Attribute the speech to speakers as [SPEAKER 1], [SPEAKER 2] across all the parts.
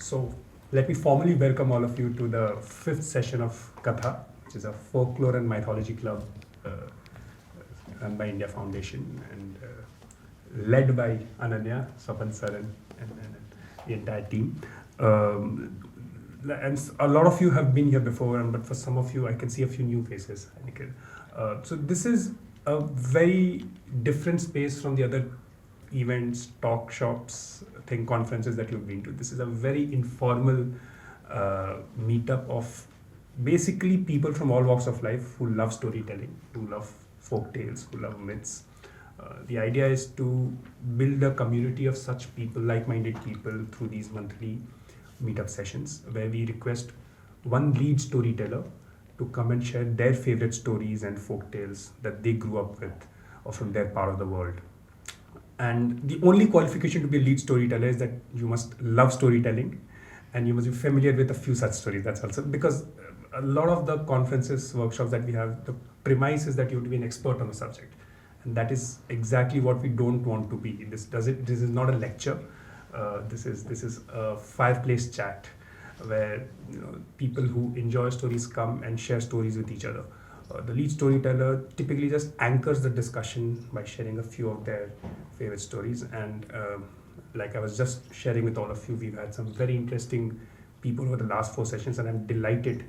[SPEAKER 1] So let me formally welcome all of you to the fifth session of Katha, which is a folklore and mythology club run by India Foundation and led by Ananya, Swapan Saran, and the entire team. And a lot of you have been here before, but for some of you, I can see a few new faces. So this is a very different space from the other events, talk shops, conferences that you've been to. This is a very informal meetup of basically people from all walks of life who love storytelling, who love folk tales, who love myths. The idea is to build a community of such people, like-minded people, through these monthly meetup sessions where we request one lead storyteller to come and share their favorite stories and folk tales that they grew up with or from their part of the world. And the only qualification to be a lead storyteller is that you must love storytelling and you must be familiar with a few such stories. That's also because a lot of the conferences, workshops that we have, the premise is that you have to be an expert on the subject. And that is exactly what we don't want to be. This is not a lecture. This is a fireplace chat where people who enjoy stories come and share stories with each other. The lead storyteller typically just anchors the discussion by sharing a few of their favorite stories. And like I was just sharing with all of you, we've had some very interesting people over the last 4 sessions, and I'm delighted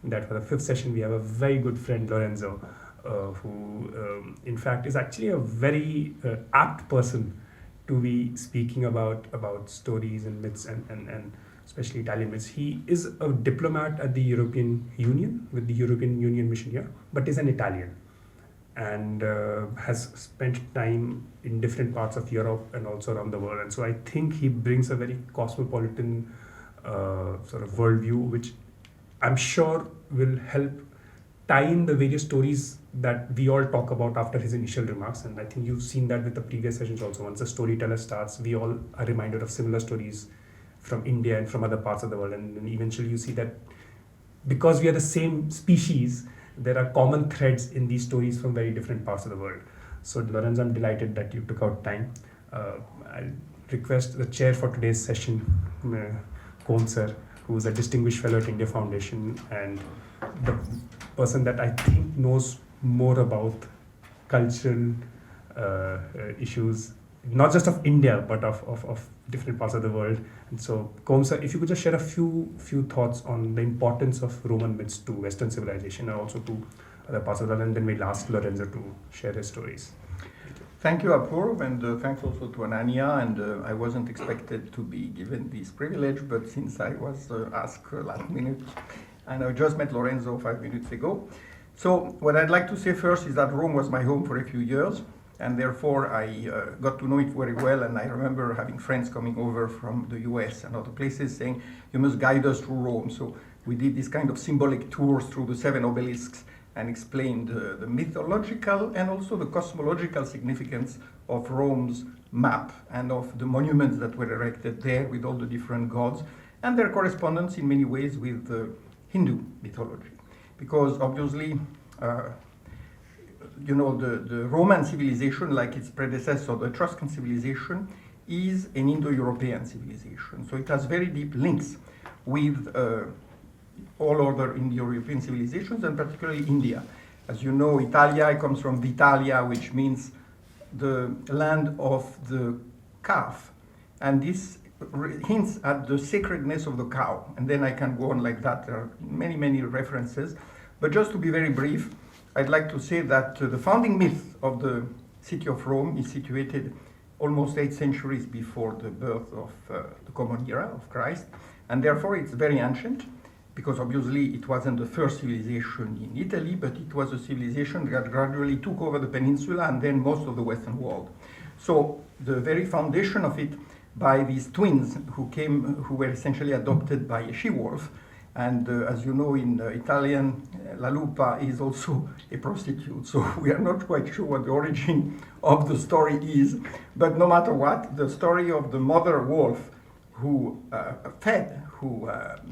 [SPEAKER 1] that for the 5th session we have a very good friend, Lorenzo, who in fact is actually a very apt person to be speaking about stories and myths and especially Italian myths. He is a diplomat at the European Union, with the European Union mission here, but is an Italian and has spent time in different parts of Europe and also around the world. And so I think he brings a very cosmopolitan sort of worldview, which I'm sure will help tie in the various stories that we all talk about after his initial remarks. And I think you've seen that with the previous sessions also. Once a storyteller starts, we all are reminded of similar stories from India and from other parts of the world. And then eventually you see that because we are the same species, there are common threads in these stories from very different parts of the world. So Lorenzo, I'm delighted that you took out time. I'll request the chair for today's session, Kohn sir, who is a distinguished fellow at India Foundation and the person that I think knows more about cultural issues, not just of India, but of different parts of the world. And so, Kohn sir, if you could just share a few thoughts on the importance of Roman myths to Western civilization and also to other parts of the world, and then we'll ask Lorenzo to share his stories.
[SPEAKER 2] Thank you, Apurv, and thanks also to Ananya. And I wasn't expected to be given this privilege, but since I was asked last minute, and I just met Lorenzo 5 minutes ago. So what I'd like to say first is that Rome was my home for a few years, and therefore I got to know it very well. And I remember having friends coming over from the US and other places saying, you must guide us through Rome. So we did this kind of symbolic tours through the 7 obelisks and explained the mythological and also the cosmological significance of Rome's map and of the monuments that were erected there with all the different gods and their correspondence in many ways with Hindu mythology. Because obviously, the Roman civilization, like its predecessor, the Etruscan civilization, is an Indo-European civilization. So it has very deep links with all other Indo-European civilizations, and particularly India. As you know, Italia comes from Vitalia, which means the land of the calf. And this hints at the sacredness of the cow. And then I can go on like that. There are many, many references. But just to be very brief, I'd like to say that the founding myth of the city of Rome is situated almost 8 centuries before the birth of the Common Era of Christ. And therefore it's very ancient, because obviously it wasn't the first civilization in Italy, but it was a civilization that gradually took over the peninsula and then most of the Western world. So the very foundation of it by these twins who were essentially adopted by a she-wolf. And as you know, in Italian, La Lupa is also a prostitute. So we are not quite sure what the origin of the story is. But no matter what, the story of the mother wolf who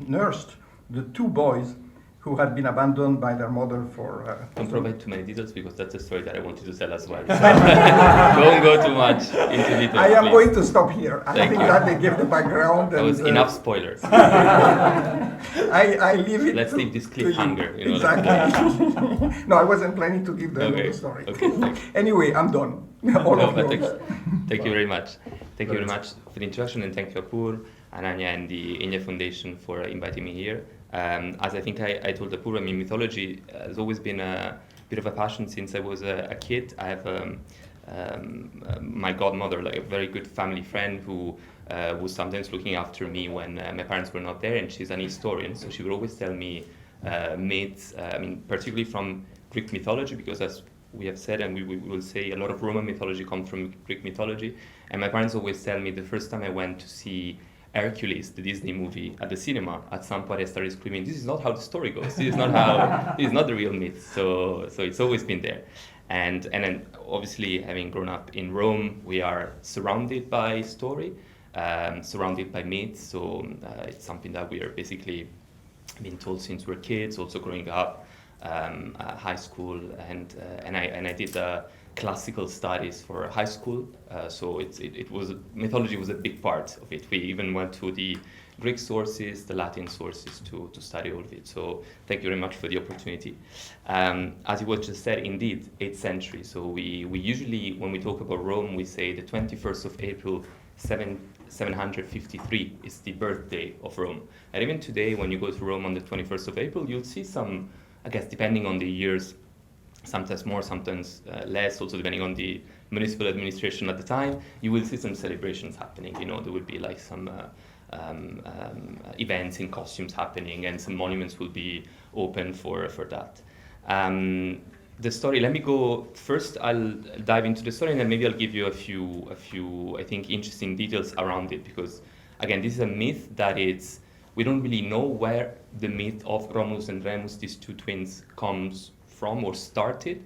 [SPEAKER 2] nursed the 2 boys who had been abandoned by their mother for...
[SPEAKER 3] Don't provide too many details because that's a story that I wanted to tell as well. So don't go too much into details.
[SPEAKER 2] I am
[SPEAKER 3] please.
[SPEAKER 2] going to stop here. I
[SPEAKER 3] Thank
[SPEAKER 2] think
[SPEAKER 3] you.
[SPEAKER 2] that they gave the background.
[SPEAKER 3] That was enough spoilers.
[SPEAKER 2] I leave it
[SPEAKER 3] Let's
[SPEAKER 2] to,
[SPEAKER 3] leave this
[SPEAKER 2] to you.
[SPEAKER 3] cliffhanger. You know,
[SPEAKER 2] Exactly. No, I wasn't planning to give them the story.
[SPEAKER 3] Okay, thanks.
[SPEAKER 2] Anyway, I'm done. All
[SPEAKER 3] No,
[SPEAKER 2] of
[SPEAKER 3] but
[SPEAKER 2] yours.
[SPEAKER 3] thank you very much. Thank you very much for the introduction, and thank you, Apur, Ananya, and the Enya Foundation for inviting me here. As I think I told Apur, I mean, mythology has always been a bit of a passion since I was a kid. I have my godmother, like a very good family friend who was sometimes looking after me when my parents were not there, and she's an historian, so she would always tell me myths, I mean, particularly from Greek mythology, because as we have said, and we will say, a lot of Roman mythology comes from Greek mythology. And my parents always tell me the first time I went to see Hercules, the Disney movie, at the cinema, at some point I started screaming, "This is not how the story goes. This is not how. This is not the real myth." So it's always been there. And then obviously, having grown up in Rome, we are surrounded by story, surrounded by myths. So it's something that we are basically being told since we're kids. Also growing up. High school, and I did classical studies for high school, so it was mythology was a big part of it. We even went to the Greek sources, the Latin sources to study all of it. So thank you very much for the opportunity. As it was just said, indeed, 8th century. So we usually, when we talk about Rome, we say the 21st of April, 753 is the birthday of Rome. And even today, when you go to Rome on the 21st of April, you'll see some, I guess, depending on the years, sometimes more, sometimes less, also depending on the municipal administration at the time, you will see some celebrations happening. You know, there will be like some events in costumes happening, and some monuments will be open for that. The story, let me go first, I'll dive into the story, and then maybe I'll give you a few I think, interesting details around it, because, again, this is a myth that we don't really know where the myth of Romulus and Remus, these two twins, comes from or started.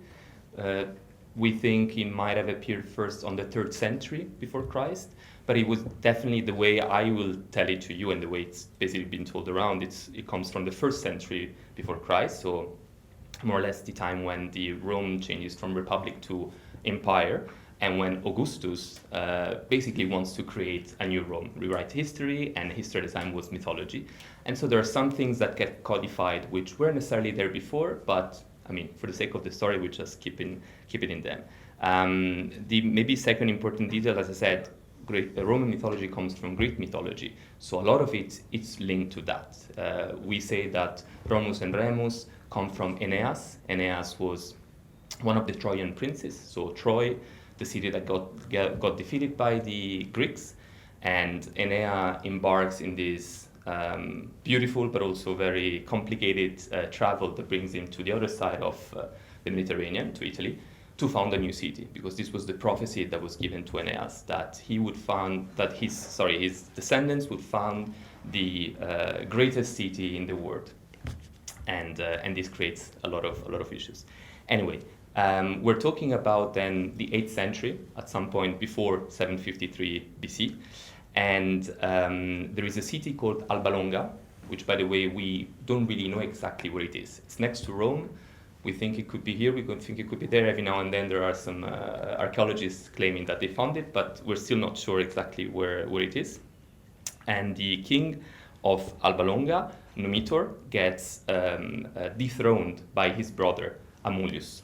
[SPEAKER 3] We think it might have appeared first on the 3rd century before Christ, but it was definitely, the way I will tell it to you and the way it's basically been told around, it comes from the 1st century before Christ, so more or less the time when the Rome changes from republic to empire, and when Augustus basically wants to create a new Rome, rewrite history, and history at the time was mythology. And so there are some things that get codified which weren't necessarily there before, but I mean, for the sake of the story, we just keep it in them. The maybe second important detail, as I said, Roman mythology comes from Greek mythology, so a lot of it's linked to that. We say that Romulus and Remus come from Aeneas. Aeneas was one of the Trojan princes, so Troy, the city that got defeated by the Greeks, and Aeneas embarks in this beautiful but also very complicated travel that brings him to the other side of the Mediterranean, to Italy, to found a new city, because this was the prophecy that was given to Aeneas, that he would found, that his descendants would found the greatest city in the world, and this creates a lot of issues. Anyway, we're talking about then the 8th century, at some point before 753 BC, and there is a city called Alba Longa, which, by the way, we don't really know exactly where it is. It's next to Rome. We think it could be here, we could think it could be there. Every now and then there are some archaeologists claiming that they found it, but we're still not sure exactly where it is. And the king of Alba Longa, Numitor, gets dethroned by his brother, Amulius.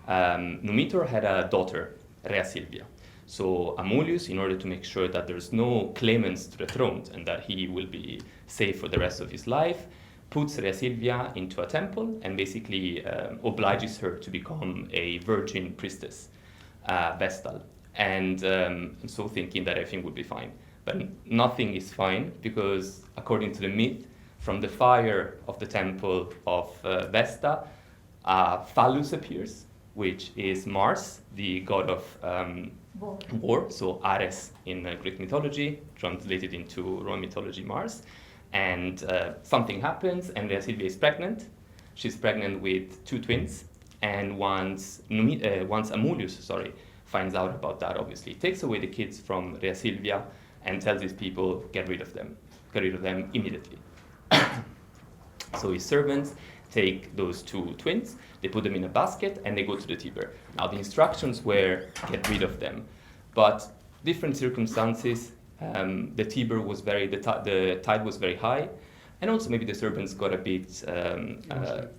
[SPEAKER 3] Numitor had a daughter, Rea Silvia. So Amulius, in order to make sure that there's no claimants to the throne and that he will be safe for the rest of his life, puts Rea Silvia into a temple and basically obliges her to become a virgin priestess, Vestal. And so thinking that everything would be fine. But nothing is fine, because according to the myth, from the fire of the temple of Vesta, Phallus appears, which is Mars, the god of war, so Ares in Greek mythology, translated into Roman mythology, Mars. And something happens, and Rea Silvia is pregnant. She's pregnant with two twins, and once Amulius finds out about that, obviously, he takes away the kids from Rea Silvia and tells his people, get rid of them immediately. So his servants, take those two twins, they put them in a basket, and they go to the Tiber. Now, the instructions were get rid of them, but different circumstances. The Tiber was the tide was very high, and also maybe the servants got a bit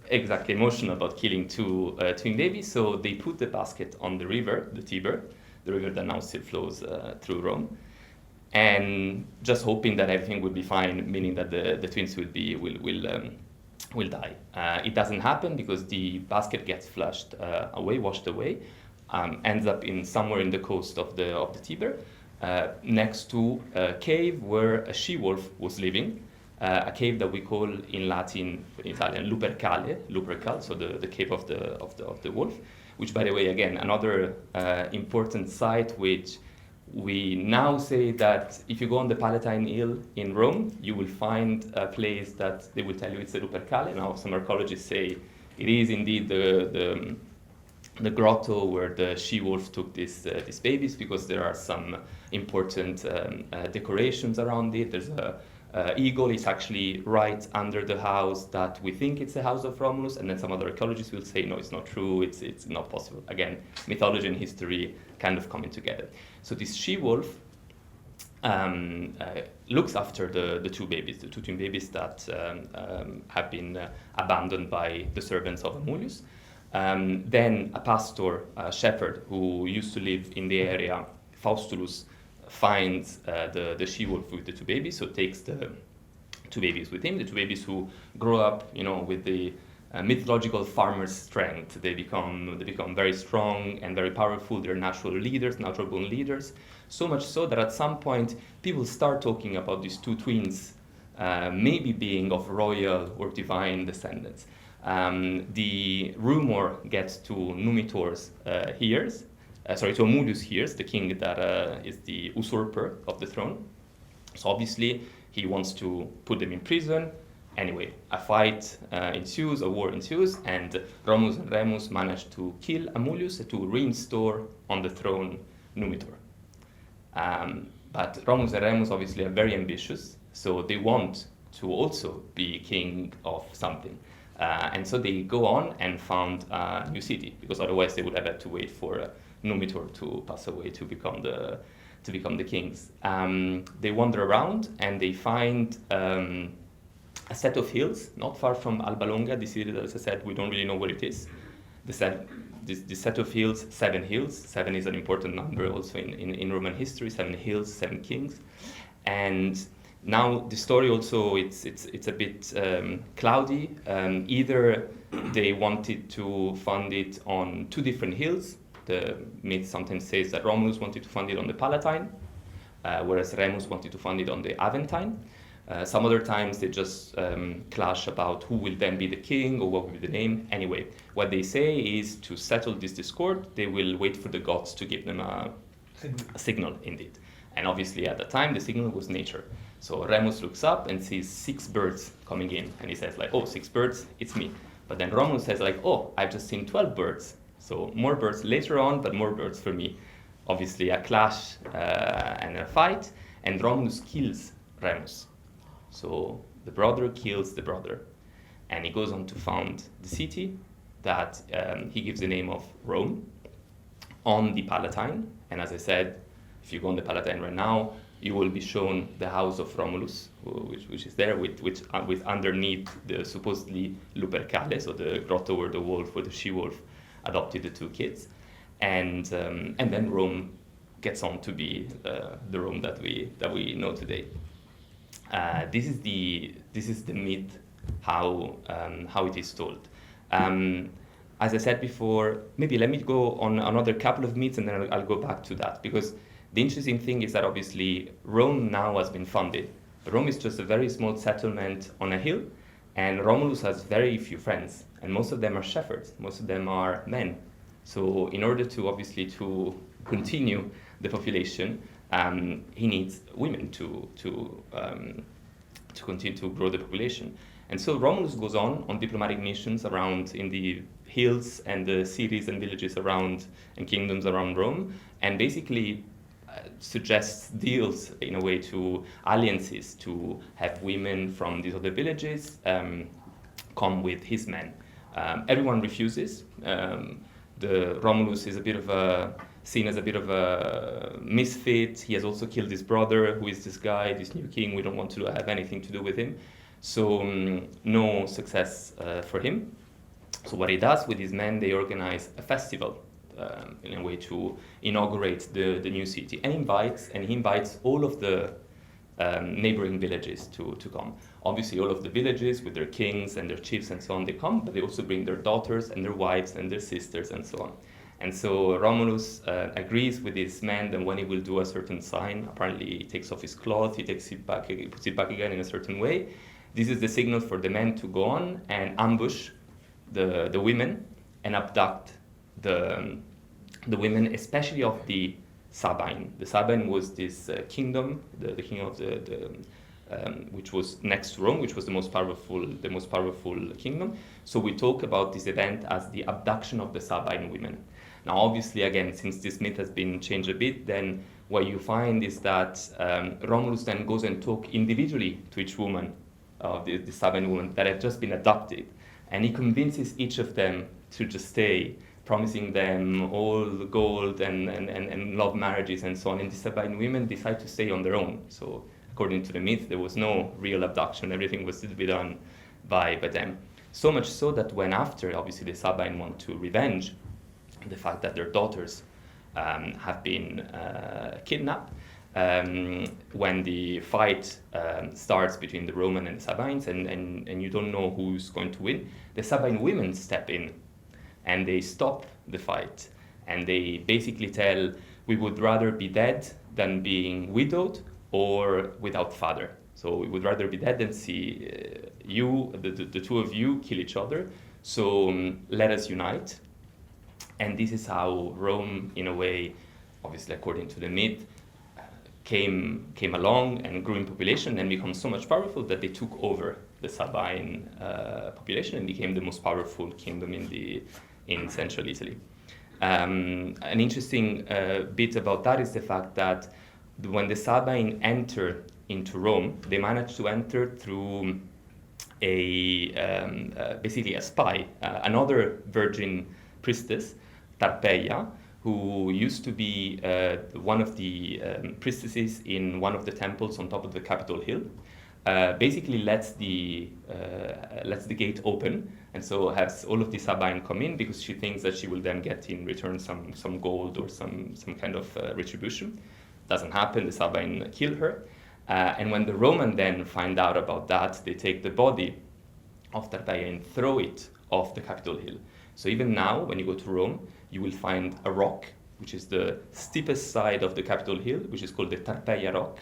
[SPEAKER 3] exactly emotional about killing two twin babies, so they put the basket on the river, the Tiber, the river that now still flows through Rome, and just hoping that everything would be fine, meaning that the twins will die. It doesn't happen because the basket gets washed away, ends up somewhere in the coast of the Tiber, next to a cave where a she-wolf was living, a cave that we call in Italian, Lupercal, so the cave of the wolf, which, by the way, again, another important site which we now say that if you go on the Palatine Hill in Rome, you will find a place that they will tell you it's the Lupercale. Now, some archaeologists say it is indeed the grotto where the she-wolf took these babies, because there are some important decorations around it. There's a eagle. It's actually right under the house that we think it's the house of Romulus, and then some other archaeologists will say, no, it's not true, it's not possible. Again, mythology and history kind of coming together. So this she-wolf looks after the two twin babies that have been abandoned by the servants of Romulus. Then a pastor, a shepherd who used to live in the area, Faustulus, finds the she-wolf with the two babies, so takes the two babies with him, the two babies who grow up, with the mythological farmer's strength. They become very strong and very powerful. They're natural born leaders, so much so that at some point people start talking about these two twins maybe being of royal or divine descendants. The rumor gets to Numitor's ears, to Amulius' ears, the king that is the usurper of the throne. So obviously he wants to put them in prison. Anyway, a war ensues, and Romulus and Remus manage to kill Amulius to reinstore on the throne Numitor. But Romulus and Remus obviously are very ambitious, so they want to also be king of something. And so they go on and found a new city, because otherwise they would have had to wait for Numitor to pass away to become the kings. They wander around and they find a set of hills not far from Alba Longa, the city that, as I said, we don't really know where it is. This set of hills, 7 hills. 7 is an important number also in Roman history. 7 hills, 7 kings, and now the story also it's a bit cloudy. Either they wanted to fund it on 2 different hills. The myth sometimes says that Romulus wanted to fund it on the Palatine, whereas Remus wanted to fund it on the Aventine. Some other times they just clash about who will then be the king or what will be the name. Anyway, what they say is to settle this discord, they will wait for the gods to give them a signal indeed. And obviously at the time the signal was nature. So Remus looks up and sees 6 birds coming in, and he says like, oh, 6 birds, it's me. But then Romulus says like, oh, I've just seen 12 birds. So more birds later on, but more birds for me. Obviously a clash and a fight, and Romulus kills Remus. So the brother kills the brother, and he goes on to found the city that he gives the name of Rome on the Palatine. And as I said, if you go on the Palatine right now, you will be shown the house of Romulus, which is there, with underneath the supposedly Lupercale, so the grotto where the she-wolf adopted the 2 kids, and then Rome gets on to be the Rome that we know today. This is the myth how it is told. As I said before, maybe let me go on another couple of myths and then I'll go back to that, because the interesting thing is that obviously Rome now has been founded. Rome is just a very small settlement on a hill, and Romulus has very few friends, and most of them are shepherds, most of them are men. So in order to obviously to continue the population, he needs women to continue to grow the population. And so Romulus goes on diplomatic missions around in the hills and the cities and villages around and kingdoms around Rome, and basically suggests deals in a way to alliances to have women from these other villages come with his men. Everyone refuses. The Romulus is seen as a bit of a misfit. He has also killed his brother, who is this guy, this new king. We don't want to have anything to do with him. So no success for him. So what he does with his men, they organize a festival in a way to inaugurate the new city, and he invites all of the neighboring villages to come. Obviously, all of the villages with their kings and their chiefs and so on, they come, but they also bring their daughters and their wives and their sisters and so on. And so Romulus agrees with his men that when he will do a certain sign, apparently he takes off his cloth, he puts it back again in a certain way. This is the signal for the men to go on and ambush the women and abduct the women, especially of the Sabine. The Sabine was this kingdom, the kingdom of which was next to Rome, which was the most powerful kingdom. So we talk about this event as the abduction of the Sabine women. Now, obviously, again, since this myth has been changed a bit, then what you find is that Romulus then goes and talks individually to each woman, the Sabine woman that have just been adopted, and he convinces each of them to just stay, promising them all the gold and love marriages and so on. And the Sabine women decide to stay on their own. So according to the myth, there was no real abduction. Everything was to be done by them. So much so that when after, obviously, the Sabine want to revenge the fact that their daughters have been kidnapped, when the fight starts between the Roman and the Sabines, and you don't know who's going to win, the Sabine women step in and they stop the fight, and they basically tell, we would rather be dead than being widowed or without father. So we would rather be dead than see the two of you kill each other. So let us unite. And this is how Rome, in a way, obviously according to the myth, came along and grew in population and became so much powerful that they took over the Sabine population and became the most powerful kingdom in central Italy. An interesting bit about that is the fact that when the Sabine enter into Rome, they managed to enter through basically a spy, another virgin priestess, Tarpeia, who used to be one of the priestesses in one of the temples on top of the Capitol Hill. Basically lets the gate open, and so has all of the Sabine come in because she thinks that she will then get in return some gold or some kind of retribution. Doesn't happen. The Sabine kill her, and when the Roman then find out about that, they take the body of Tarpeia and throw it off the Capitol Hill. So even now, when you go to Rome, you will find a rock, which is the steepest side of the Capitol Hill, which is called the Tarpeia Rock.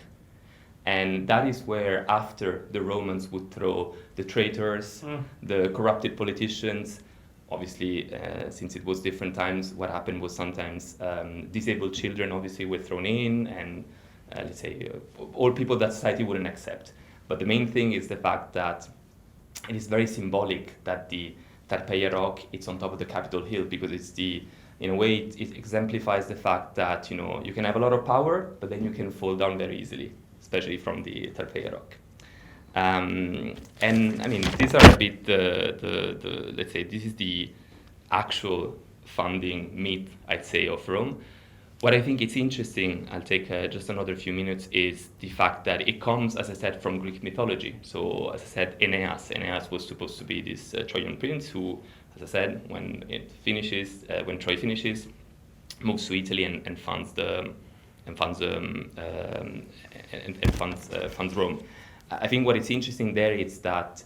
[SPEAKER 3] And that is where, after the Romans would throw the traitors, the corrupted politicians, obviously, since it was different times, what happened was sometimes disabled children obviously were thrown in, and let's say all people that society wouldn't accept. But the main thing is the fact that it is very symbolic that the Tarpeia Rock, it's on top of the Capitol Hill, because in a way, it exemplifies the fact that, you can have a lot of power, but then you can fall down very easily, especially from the Tarpeia Rock. And I mean, these are a bit let's say, this is the actual founding myth, I'd say, of Rome. What I think it's interesting, I'll take just another few minutes, is the fact that it comes, as I said, from Greek mythology. So, as I said, Aeneas was supposed to be this Trojan prince who, as I said, when Troy finishes, moves to Italy and funds Rome. I think what is interesting there is that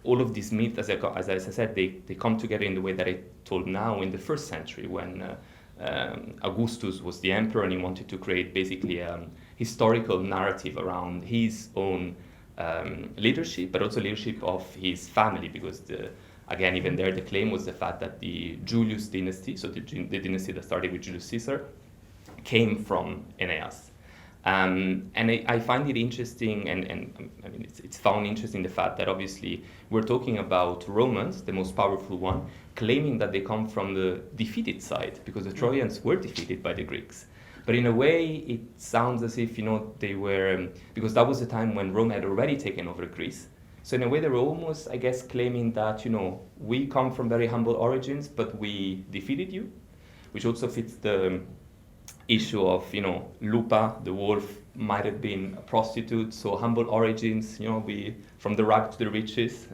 [SPEAKER 3] all of these myths, as I said, they come together in the way that I told now in the first century, when Augustus was the emperor and he wanted to create basically a historical narrative around his own leadership, but also leadership of his family, because again, even there, the claim was the fact that the Julius dynasty, so the dynasty that started with Julius Caesar, came from Aeneas. And I find it interesting, and I mean, it's found interesting the fact that obviously we're talking about Romans, the most powerful one, claiming that they come from the defeated side, because the Trojans were defeated by the Greeks. But in a way, it sounds as if, they were, because that was the time when Rome had already taken over Greece, So in a way, they were almost, I guess, claiming that, we come from very humble origins, but we defeated you, which also fits the issue of, Lupa, the wolf, might have been a prostitute. So humble origins, we from the rag to the riches.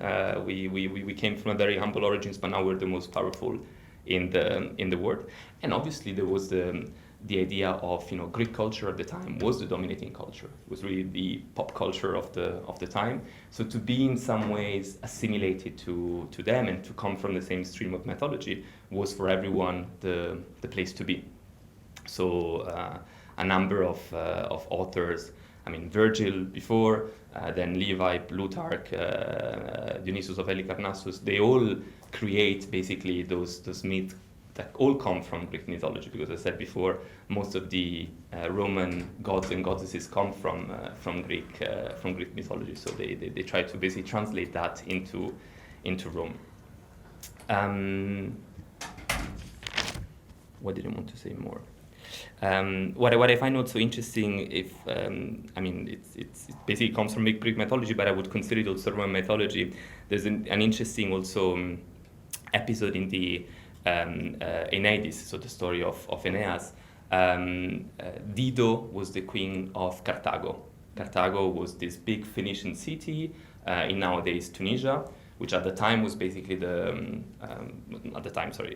[SPEAKER 3] We came from a very humble origins, but now we're the most powerful in the world. And obviously there was the idea of, Greek culture at the time was the dominating culture. It was really the pop culture of the time. So to be in some ways assimilated to them and to come from the same stream of mythology was for everyone the place to be. So a number of authors, Virgil before, then Levi, Plutarch, Dionysius of Halicarnassus, they all create basically those myths that all come from Greek mythology, because as I said before, most of the Roman gods and goddesses come from Greek mythology. So they try to basically translate that into Rome. What did I want to say more? What I find also interesting, it basically comes from Greek mythology, but I would consider it also Roman mythology. There's an interesting also episode in the Aeneid, so the story of Aeneas. Dido was the queen of Carthago. Carthago was this big Phoenician city in nowadays Tunisia, which at the time was basically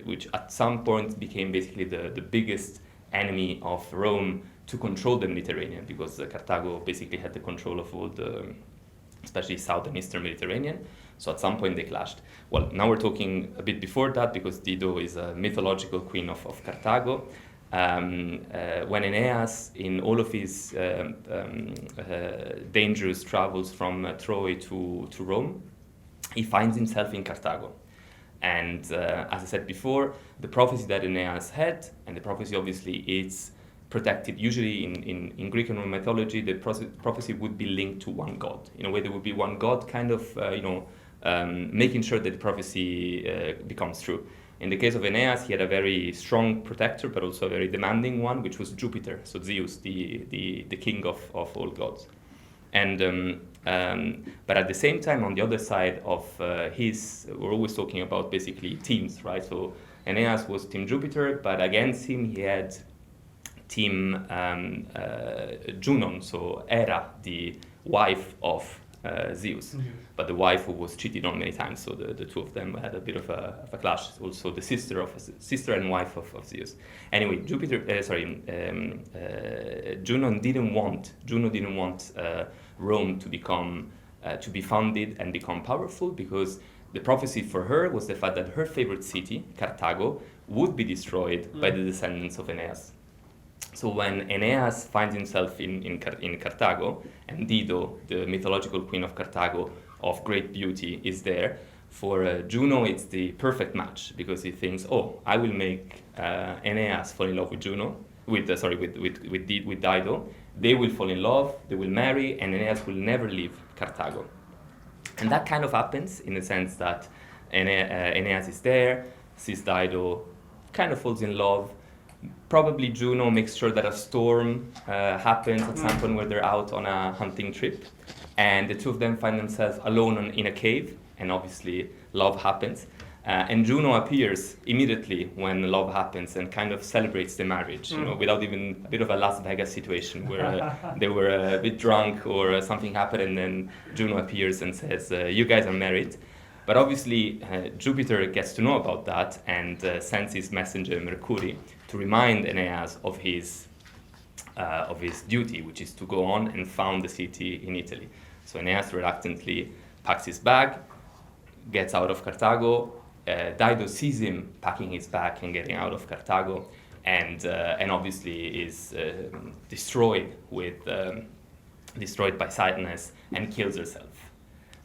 [SPEAKER 3] which at some point became basically the biggest enemy of Rome to control the Mediterranean, because Carthago basically had the control of all especially south and eastern Mediterranean. So at some point they clashed. Well, now we're talking a bit before that, because Dido is a mythological queen of Carthago. When Aeneas, in all of his dangerous travels from Troy to Rome, he finds himself in Carthago. And as I said before, the prophecy that Aeneas had, and the prophecy obviously is protected, usually in Greek and Roman mythology, the prophecy would be linked to one god. In a way, there would be one god kind of, making sure that the prophecy becomes true. In the case of Aeneas, he had a very strong protector, but also a very demanding one, which was Jupiter, so Zeus, the king of all gods. And but at the same time, on the other side of we're always talking about basically teams, right? So Aeneas was Team Jupiter, but against him he had Team Junon, so Hera, the wife of Zeus, but the wife who was cheated on many times. So the two of them had a bit of a clash. Also, the sister and wife of Zeus. Anyway, Juno didn't want Rome to be founded and become powerful, because the prophecy for her was the fact that her favorite city, Carthago, would be destroyed by the descendants of Aeneas. So when Aeneas finds himself in Carthago, and Dido, the mythological queen of Carthago of great beauty, is there, for Juno it's the perfect match, because he thinks, I will make Aeneas fall in love with Dido. They will fall in love, they will marry, and Aeneas will never leave Carthago. And that kind of happens in the sense that Aeneas is there, sees Dido, kind of falls in love. Probably Juno makes sure that a storm happens at some point where they're out on a hunting trip, and the two of them find themselves alone in a cave, and obviously love happens. And Juno appears immediately when love happens and kind of celebrates the marriage, without even a bit of a Las Vegas situation where they were a bit drunk or something happened, and then Juno appears and says, you guys are married. But obviously Jupiter gets to know about that and sends his messenger Mercury to remind Aeneas of his duty, which is to go on and found the city in Italy. So Aeneas reluctantly packs his bag, gets out of Carthago. Dido sees him packing his bag and getting out of Carthago, and obviously is destroyed by sadness and kills herself.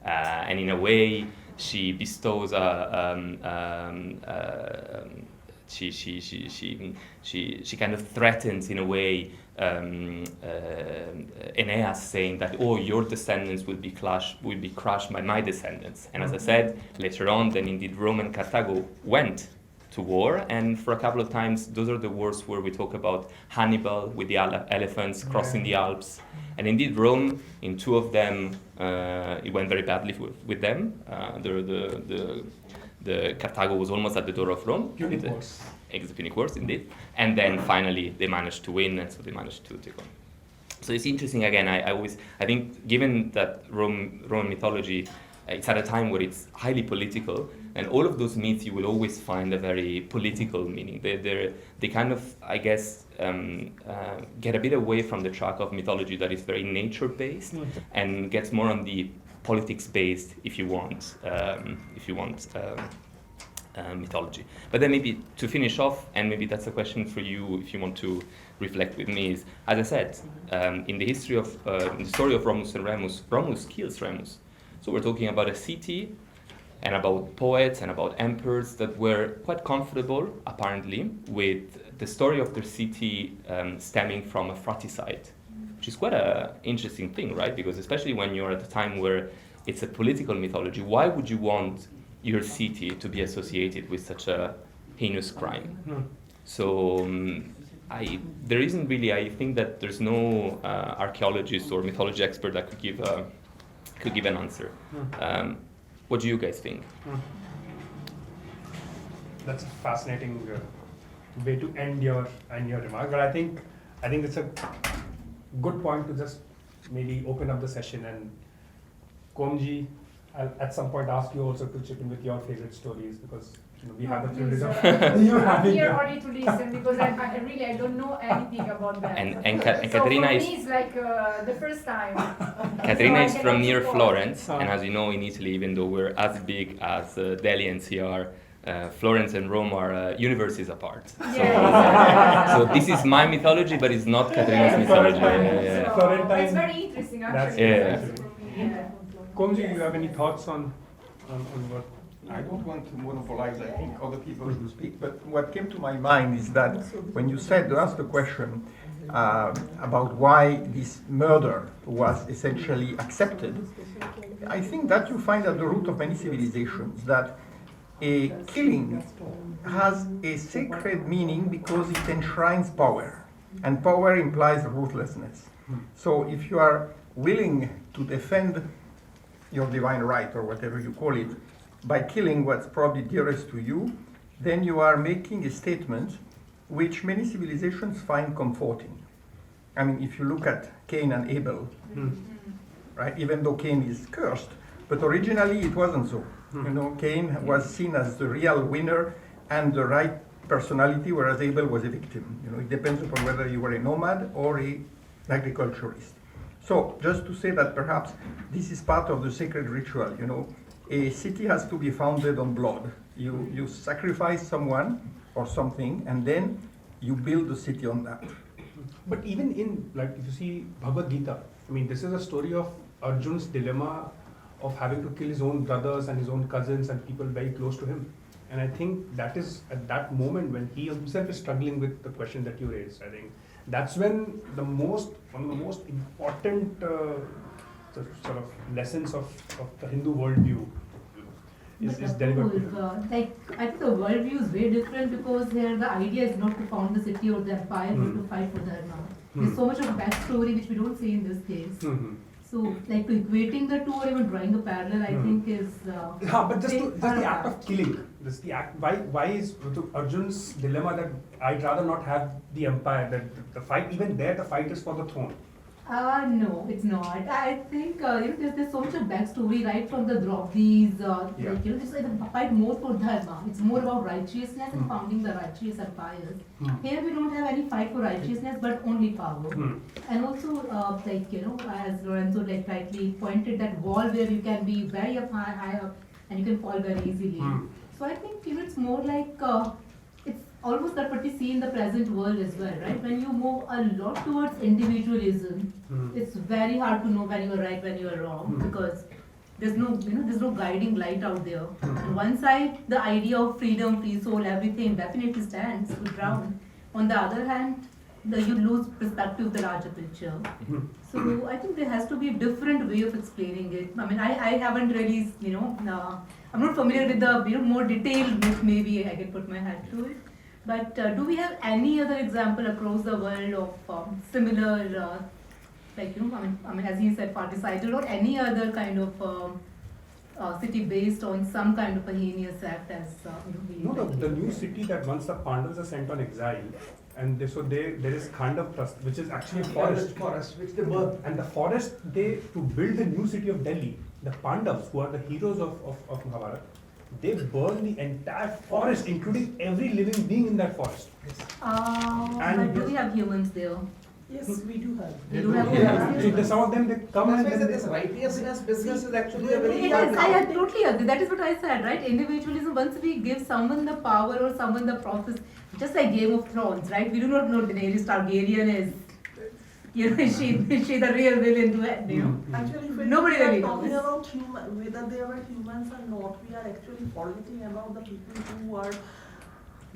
[SPEAKER 3] And in a way, she bestows she kind of threatens, in a way, Aeneas, saying that, your descendants will be crushed by my descendants. And as I said later on, then indeed Rome and Carthago went to war, and for a couple of times, those are the wars where we talk about Hannibal with the elephants crossing the Alps. And indeed, Rome, in two of them, it went very badly with them. The Carthago was almost at the door of Rome.
[SPEAKER 1] Punic Wars.
[SPEAKER 3] Punic Wars, indeed. And then finally, they managed to win, and so they managed to take on. So it's interesting, again, I think, given that Roman mythology, it's at a time where it's highly political, and all of those myths you will always find a very political meaning. They kind of, I guess, get a bit away from the track of mythology that is very nature-based and gets more on the politics-based, if you want mythology. But then maybe to finish off, and maybe that's a question for you if you want to reflect with me, is, as I said, in the history of, in the story of Romulus and Remus, Romulus kills Remus. So we're talking about a city and about poets and about emperors that were quite comfortable, apparently, with the story of their city stemming from a fratricide, which is quite an interesting thing, right? Because especially when you're at a time where it's a political mythology, why would you want your city to be associated with such a heinous crime? So there isn't really, I think that there's no archaeologist or mythology expert that could give an answer. What do you guys think?
[SPEAKER 1] That's a fascinating way to end your remark. But I think it's a good point to just maybe open up the session, and Komji, I'll at some point ask you also to chip in with your favorite stories, because we have the privilege of
[SPEAKER 4] I'm here only to listen, because I don't know anything about that.
[SPEAKER 3] And
[SPEAKER 4] So
[SPEAKER 3] Caterina
[SPEAKER 4] for
[SPEAKER 3] is
[SPEAKER 4] me, it's like the first time.
[SPEAKER 3] Caterina
[SPEAKER 4] So
[SPEAKER 3] is
[SPEAKER 4] I
[SPEAKER 3] from
[SPEAKER 4] cannot
[SPEAKER 3] near
[SPEAKER 4] support.
[SPEAKER 3] Florence, and as you know, in Italy, even though we're as big as Delhi and CR, Florence and Rome are universes apart. So this is my mythology, but it's not Caterina's mythology.
[SPEAKER 4] So
[SPEAKER 1] Florentine.
[SPEAKER 4] it's very interesting,
[SPEAKER 1] That's
[SPEAKER 4] actually.
[SPEAKER 3] Yeah.
[SPEAKER 1] Komji, you have any thoughts on what?
[SPEAKER 2] I don't want to monopolize, I think, other people to speak, but what came to my mind is that when you asked the question about why this murder was essentially accepted, I think that you find at the root of many civilizations that a killing has a sacred meaning because it enshrines power, and power implies ruthlessness. So if you are willing to defend your divine right, or whatever you call it, by killing what's probably dearest to you, then you are making a statement which many civilizations find comforting. I mean, if you look at Cain and Abel, right, even though Cain is cursed, but originally it wasn't so. Cain was seen as the real winner and the right personality, whereas Abel was a victim. It depends upon whether you were a nomad or an agriculturist. So just to say that perhaps this is part of the sacred ritual, a city has to be founded on blood. You sacrifice someone or something, and then you build the city on that.
[SPEAKER 1] But even in, like, if you see Bhagavad Gita, I mean, this is a story of Arjun's dilemma of having to kill his own brothers and his own cousins and people very close to him. And I think that is at that moment when he himself is struggling with the question that you raised. I think that's when one of the most important sort of lessons of the Hindu worldview is delivered.
[SPEAKER 5] I think the worldview is very different, because here the idea is not to found the city or the empire, but to fight for Dharma. There's so much of backstory which we don't see in this case. So, like, to equating the two or even drawing a parallel, I think is.
[SPEAKER 1] But just the act of killing. Why is Arjun's dilemma that I'd rather not have the empire? That the fight, even there, the fight is for the throne.
[SPEAKER 5] No, it's not. I think there's so much of backstory right from the Draupadi's. Just like the fight more for Dharma. It's more about righteousness and founding the righteous empires. Here we don't have any fight for righteousness, but only power. And also, as Lorenzo rightly pointed, that wall where you can be very high up and you can fall very easily. So I think it's more like it's almost that what we see in the present world as well, right? When you move a lot towards individualism, it's very hard to know when you are right, when you are wrong, because there's no guiding light out there. On one side, the idea of freedom, free soul, everything definitely stands ground. On the other hand, you lose perspective of the larger picture.
[SPEAKER 1] Mhm.
[SPEAKER 5] So I think there has to be a different way of explaining it. I mean, I haven't really, I'm not familiar with the more detailed myth. Maybe I can put my hat to it. But do we have any other example across the world of similar, I mean, as you said, parricidal or any other kind of city based on some kind of a heinous act as
[SPEAKER 1] No, the new city that once the Pandavas are sent on exile, and there is Khandav Trust, which is actually a forest.
[SPEAKER 6] Which they burn.
[SPEAKER 1] And the forest, to build the new city of Delhi, the Pandavas, who are the heroes of Mahabharata, they burn the entire forest, including every living being in that forest.
[SPEAKER 5] But do we have humans there?
[SPEAKER 6] Yes, we do have.
[SPEAKER 5] We do have
[SPEAKER 1] Yeah,
[SPEAKER 5] humans.
[SPEAKER 1] so some of them, they come and
[SPEAKER 6] That's why
[SPEAKER 1] then
[SPEAKER 6] this righteousness business is actually a very
[SPEAKER 5] It is, I totally agree. That is what I said, right? Individualism, once we give someone the power or someone the process, just like Game of Thrones, right? We do not know Daenerys Targaryen is, is she the real villain to it,
[SPEAKER 6] Actually, when
[SPEAKER 5] Nobody
[SPEAKER 6] we are
[SPEAKER 5] really
[SPEAKER 6] talking
[SPEAKER 5] knows.
[SPEAKER 6] about whether they are humans or not, we are actually forgetting about the people who are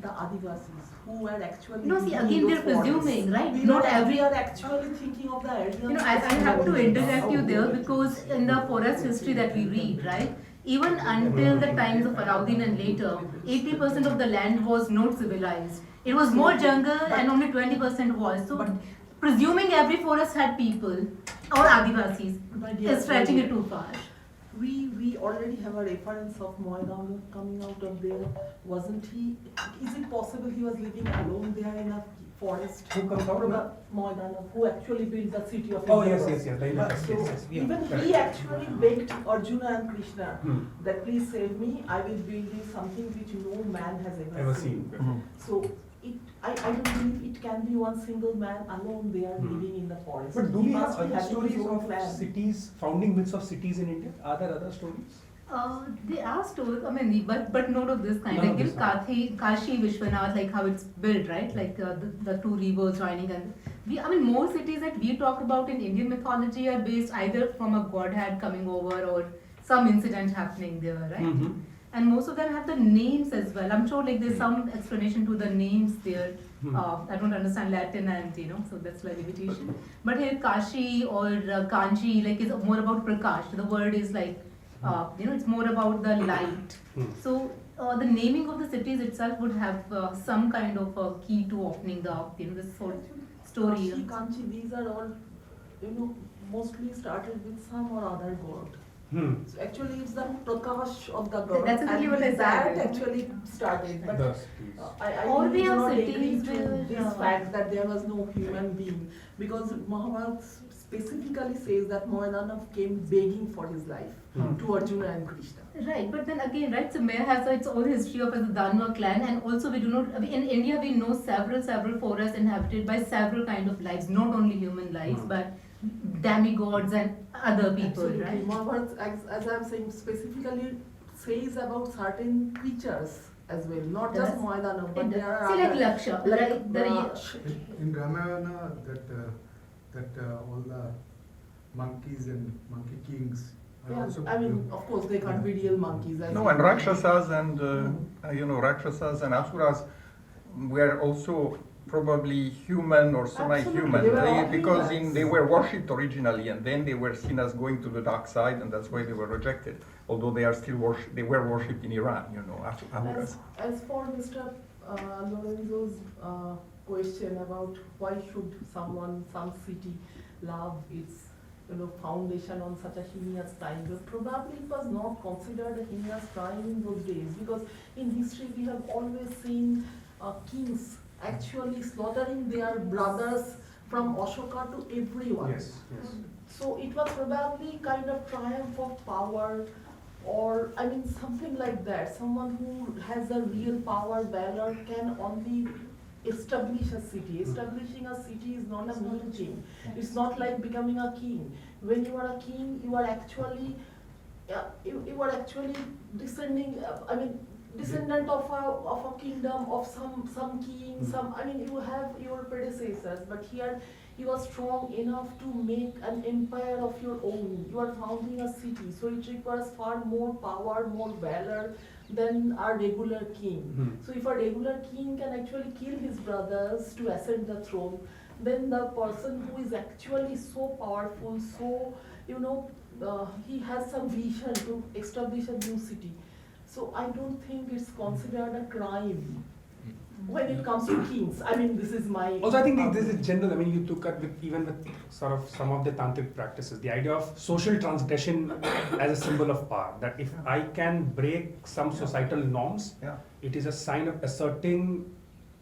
[SPEAKER 6] the Adivasis, who are actually
[SPEAKER 5] No, see,
[SPEAKER 6] living
[SPEAKER 5] again,
[SPEAKER 6] in
[SPEAKER 5] they're
[SPEAKER 6] those forests.
[SPEAKER 5] presuming, right?
[SPEAKER 6] We
[SPEAKER 5] Not
[SPEAKER 6] are-
[SPEAKER 5] every-
[SPEAKER 6] We are actually thinking of the Aryans.
[SPEAKER 5] I have to interject you there because in the forest history that we read, right, even until the times of Alauddin and later, 80% of the land was not civilized. It was more jungle and only 20% was. So, presuming every forest had people or Adivasis
[SPEAKER 6] My dear
[SPEAKER 5] is stretching
[SPEAKER 6] friend,
[SPEAKER 5] it too far.
[SPEAKER 6] We already have a reference of Moidam coming out of there. Wasn't he? Is it possible he was living alone there in a forest?
[SPEAKER 1] Who comes out?
[SPEAKER 6] Moidam, who actually built the city of
[SPEAKER 1] Oh,
[SPEAKER 6] Indra.
[SPEAKER 1] yes. The Indra,
[SPEAKER 6] So
[SPEAKER 1] yes, yeah,
[SPEAKER 6] even
[SPEAKER 1] correct.
[SPEAKER 6] he actually begged Arjuna and Krishna
[SPEAKER 1] Hmm.
[SPEAKER 6] that please save me. I will build you something which no man has
[SPEAKER 1] Ever seen.
[SPEAKER 6] So I don't believe it can be one single man alone there living in the forest.
[SPEAKER 1] But do
[SPEAKER 6] He
[SPEAKER 1] we have
[SPEAKER 6] must be
[SPEAKER 1] other
[SPEAKER 6] having
[SPEAKER 1] stories
[SPEAKER 6] his own
[SPEAKER 1] of
[SPEAKER 6] plan.
[SPEAKER 1] cities, founding myths of cities in India? Are there other stories?
[SPEAKER 5] They are stories, I mean, but not of this kind.
[SPEAKER 1] None
[SPEAKER 5] Like,
[SPEAKER 1] of this kind.
[SPEAKER 5] Kashi, Vishwanath, like how it's built, right? Like the two rivers joining, and more cities that we talk about in Indian mythology are based either from a godhead coming over or some incident happening there, right?
[SPEAKER 1] Mm-hmm.
[SPEAKER 5] And most of them have the names as well. I'm sure like there's some explanation to the names there.
[SPEAKER 1] Hmm.
[SPEAKER 5] I don't understand Latin and so that's like limitation. But here Kashi or Kanchi like is more about Prakash. The word is like it's more about the light.
[SPEAKER 1] Hmm.
[SPEAKER 5] So the naming of the cities itself would have some kind of a key to opening the this whole story.
[SPEAKER 6] Kashi, Kanchi, these are all mostly started with some or other god.
[SPEAKER 1] Hmm.
[SPEAKER 6] So actually, it's the Prakash of the god.
[SPEAKER 5] That's exactly
[SPEAKER 6] and
[SPEAKER 5] what I
[SPEAKER 6] with
[SPEAKER 5] said.
[SPEAKER 6] that actually started. But
[SPEAKER 1] The cities.
[SPEAKER 6] I
[SPEAKER 5] Or we
[SPEAKER 6] do
[SPEAKER 5] have
[SPEAKER 6] not agree
[SPEAKER 5] cities
[SPEAKER 6] to
[SPEAKER 5] where,
[SPEAKER 6] this fact that there was no human being, because Mahabharata specifically says that Mohinanath came begging for his life
[SPEAKER 1] Hmm.
[SPEAKER 6] to Arjuna and Krishna.
[SPEAKER 5] Right, but then again, right, so Maya has its own history of as a Dhanva clan, and also we do not, I mean, in India we know several forests inhabited by several kind of lives, not only human lives,
[SPEAKER 1] Hmm.
[SPEAKER 5] but demigods and other people,
[SPEAKER 6] Absolutely.
[SPEAKER 5] right?
[SPEAKER 6] Mahabharata, as I'm saying, specifically says about certain creatures as well, not just
[SPEAKER 5] Does?
[SPEAKER 6] Mohinanath, but there are
[SPEAKER 5] See, like
[SPEAKER 6] other,
[SPEAKER 5] Laksha,
[SPEAKER 6] like
[SPEAKER 5] the
[SPEAKER 7] In Ramayana, that all the monkeys and monkey kings are
[SPEAKER 6] yeah,
[SPEAKER 7] also.
[SPEAKER 6] I mean, of course, they can't be real monkeys. As
[SPEAKER 2] No,
[SPEAKER 6] you
[SPEAKER 2] and
[SPEAKER 6] know.
[SPEAKER 2] Rakshasas and Rakshasas and Asuras were also probably human or semi-human.
[SPEAKER 6] Absolutely, they were all
[SPEAKER 2] Because
[SPEAKER 6] humans.
[SPEAKER 2] they were worshipped originally, and then they were seen as going to the dark side, and that's why they were rejected. Although they are still they were worshipped in Iran, Asuras.
[SPEAKER 6] As for Mr. Lorenzo's question about why should some city love its foundation on such a heinous time, but probably it was not considered a heinous crime in those days, because in history we have always seen kings actually slaughtering their brothers from Ashoka to everyone.
[SPEAKER 1] Yes.
[SPEAKER 6] So it was probably kind of triumph of power, or I mean something like that. Someone who has a real power, valor can only establish a city. Establishing a city is not a mean thing. It's not like becoming a king. When you are a king, you are actually descending. Descendant of a kingdom, of some king. You have your predecessors, but here you are strong enough to make an empire of your own. You are founding a city, so it requires far more power, more valor, than a regular king.
[SPEAKER 1] Hmm.
[SPEAKER 6] So if a regular king can actually kill his brothers to ascend the throne, then the person who is actually so powerful, so, he has some vision to establish a new city. So I don't think it's considered a crime when it comes to kings. I mean, this is my...
[SPEAKER 1] Also, I think this is general. I mean, you took up even with sort of some of the tantric practices, the idea of social transgression as a symbol of power. That if I can break some societal norms,
[SPEAKER 2] Yeah.
[SPEAKER 1] it is a sign of asserting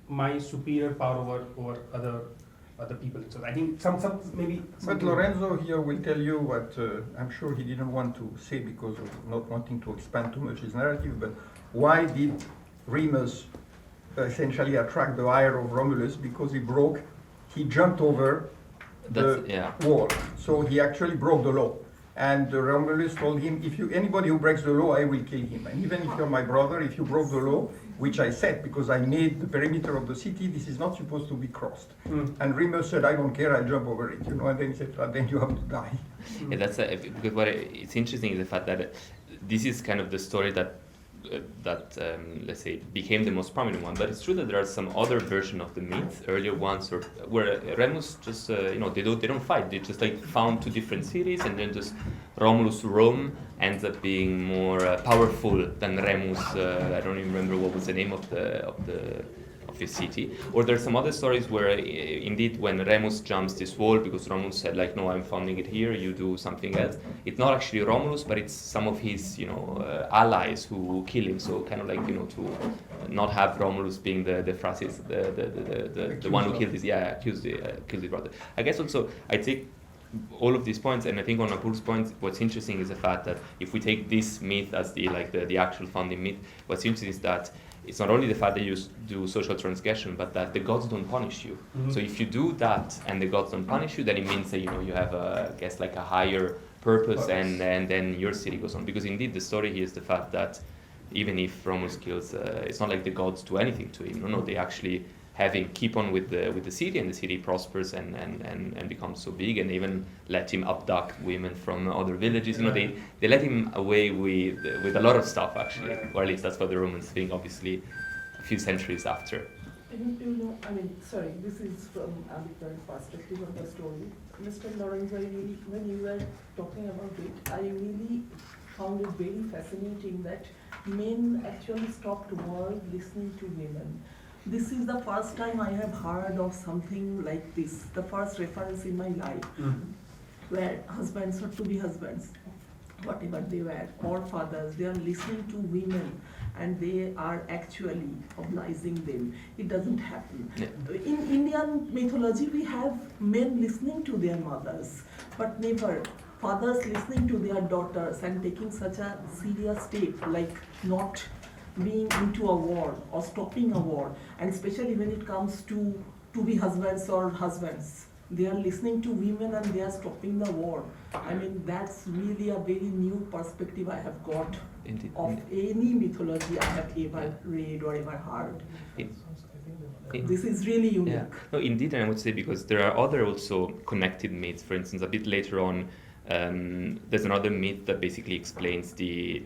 [SPEAKER 1] my superior power over other people. So I think some maybe.
[SPEAKER 2] But Lorenzo here will tell you what I'm sure he didn't want to say because of not wanting to expand too much his narrative, but why did Remus essentially attract the ire of Romulus? Because he jumped over the wall. So he actually broke the law. And Romulus told him, anybody who breaks the law, I will kill him. And even if you're my brother, if you broke the law, which I said, because I made the perimeter of the city, this is not supposed to be crossed. And Remus said, I don't care, I'll jump over it. And then he said, then you have to die.
[SPEAKER 3] Yeah, that's because it's interesting is the fact that this is kind of the story that let's say became the most prominent one, but it's true that there are some other version of the myth, earlier ones, where Remus just they don't fight, they just like found two different cities, and then just Romulus Rome ends up being more powerful than Remus. I don't even remember what was the name of his city. Or there's some other stories where indeed when Remus jumps this wall because Romulus said like, no, I'm founding it here, you do something else. It's not actually Romulus, but it's some of his allies who kill him. So kind of like to not have Romulus being the fascist, the one who killed killed his brother. I guess also I take all of these points, and I think on Apur's point, what's interesting is the fact that if we take this myth as the actual founding myth, what's interesting is that it's not only the fact that you do social transgression, but that the gods don't punish you. So if you do that and the gods don't punish you, then it means that you have a higher purpose, and then your city goes on. Because indeed the story here is the fact that even if Romulus kills, it's not like the gods do anything to him. No, they actually have him keep on with the city, and the city prospers and becomes so big, and even let him abduct women from other villages. They let him away with a lot of stuff actually, or at least that's what the Romans think. Obviously, a few centuries after.
[SPEAKER 6] Sorry, this is from a different perspective of the story. Mr. Lorenzo, when you were talking about it, I really found it very fascinating that men actually stopped war listening to women. This is the first time I have heard of something like this, the first reference in my life, where husbands or to-be husbands, whatever they were, or fathers, they are listening to women and they are actually obliging them. It doesn't happen.
[SPEAKER 3] Yeah.
[SPEAKER 6] In Indian mythology, we have men listening to their mothers, but never fathers listening to their daughters and taking such a serious step, like not being into a war or stopping a war, and especially when it comes to be husbands or husbands, they are listening to women and they are stopping the war. That's really a very new perspective I have got of any mythology I have ever read or ever heard. This is really unique.
[SPEAKER 3] Yeah. No, indeed, and I would say because there are other also connected myths. For instance, a bit later on, there's another myth that basically explains the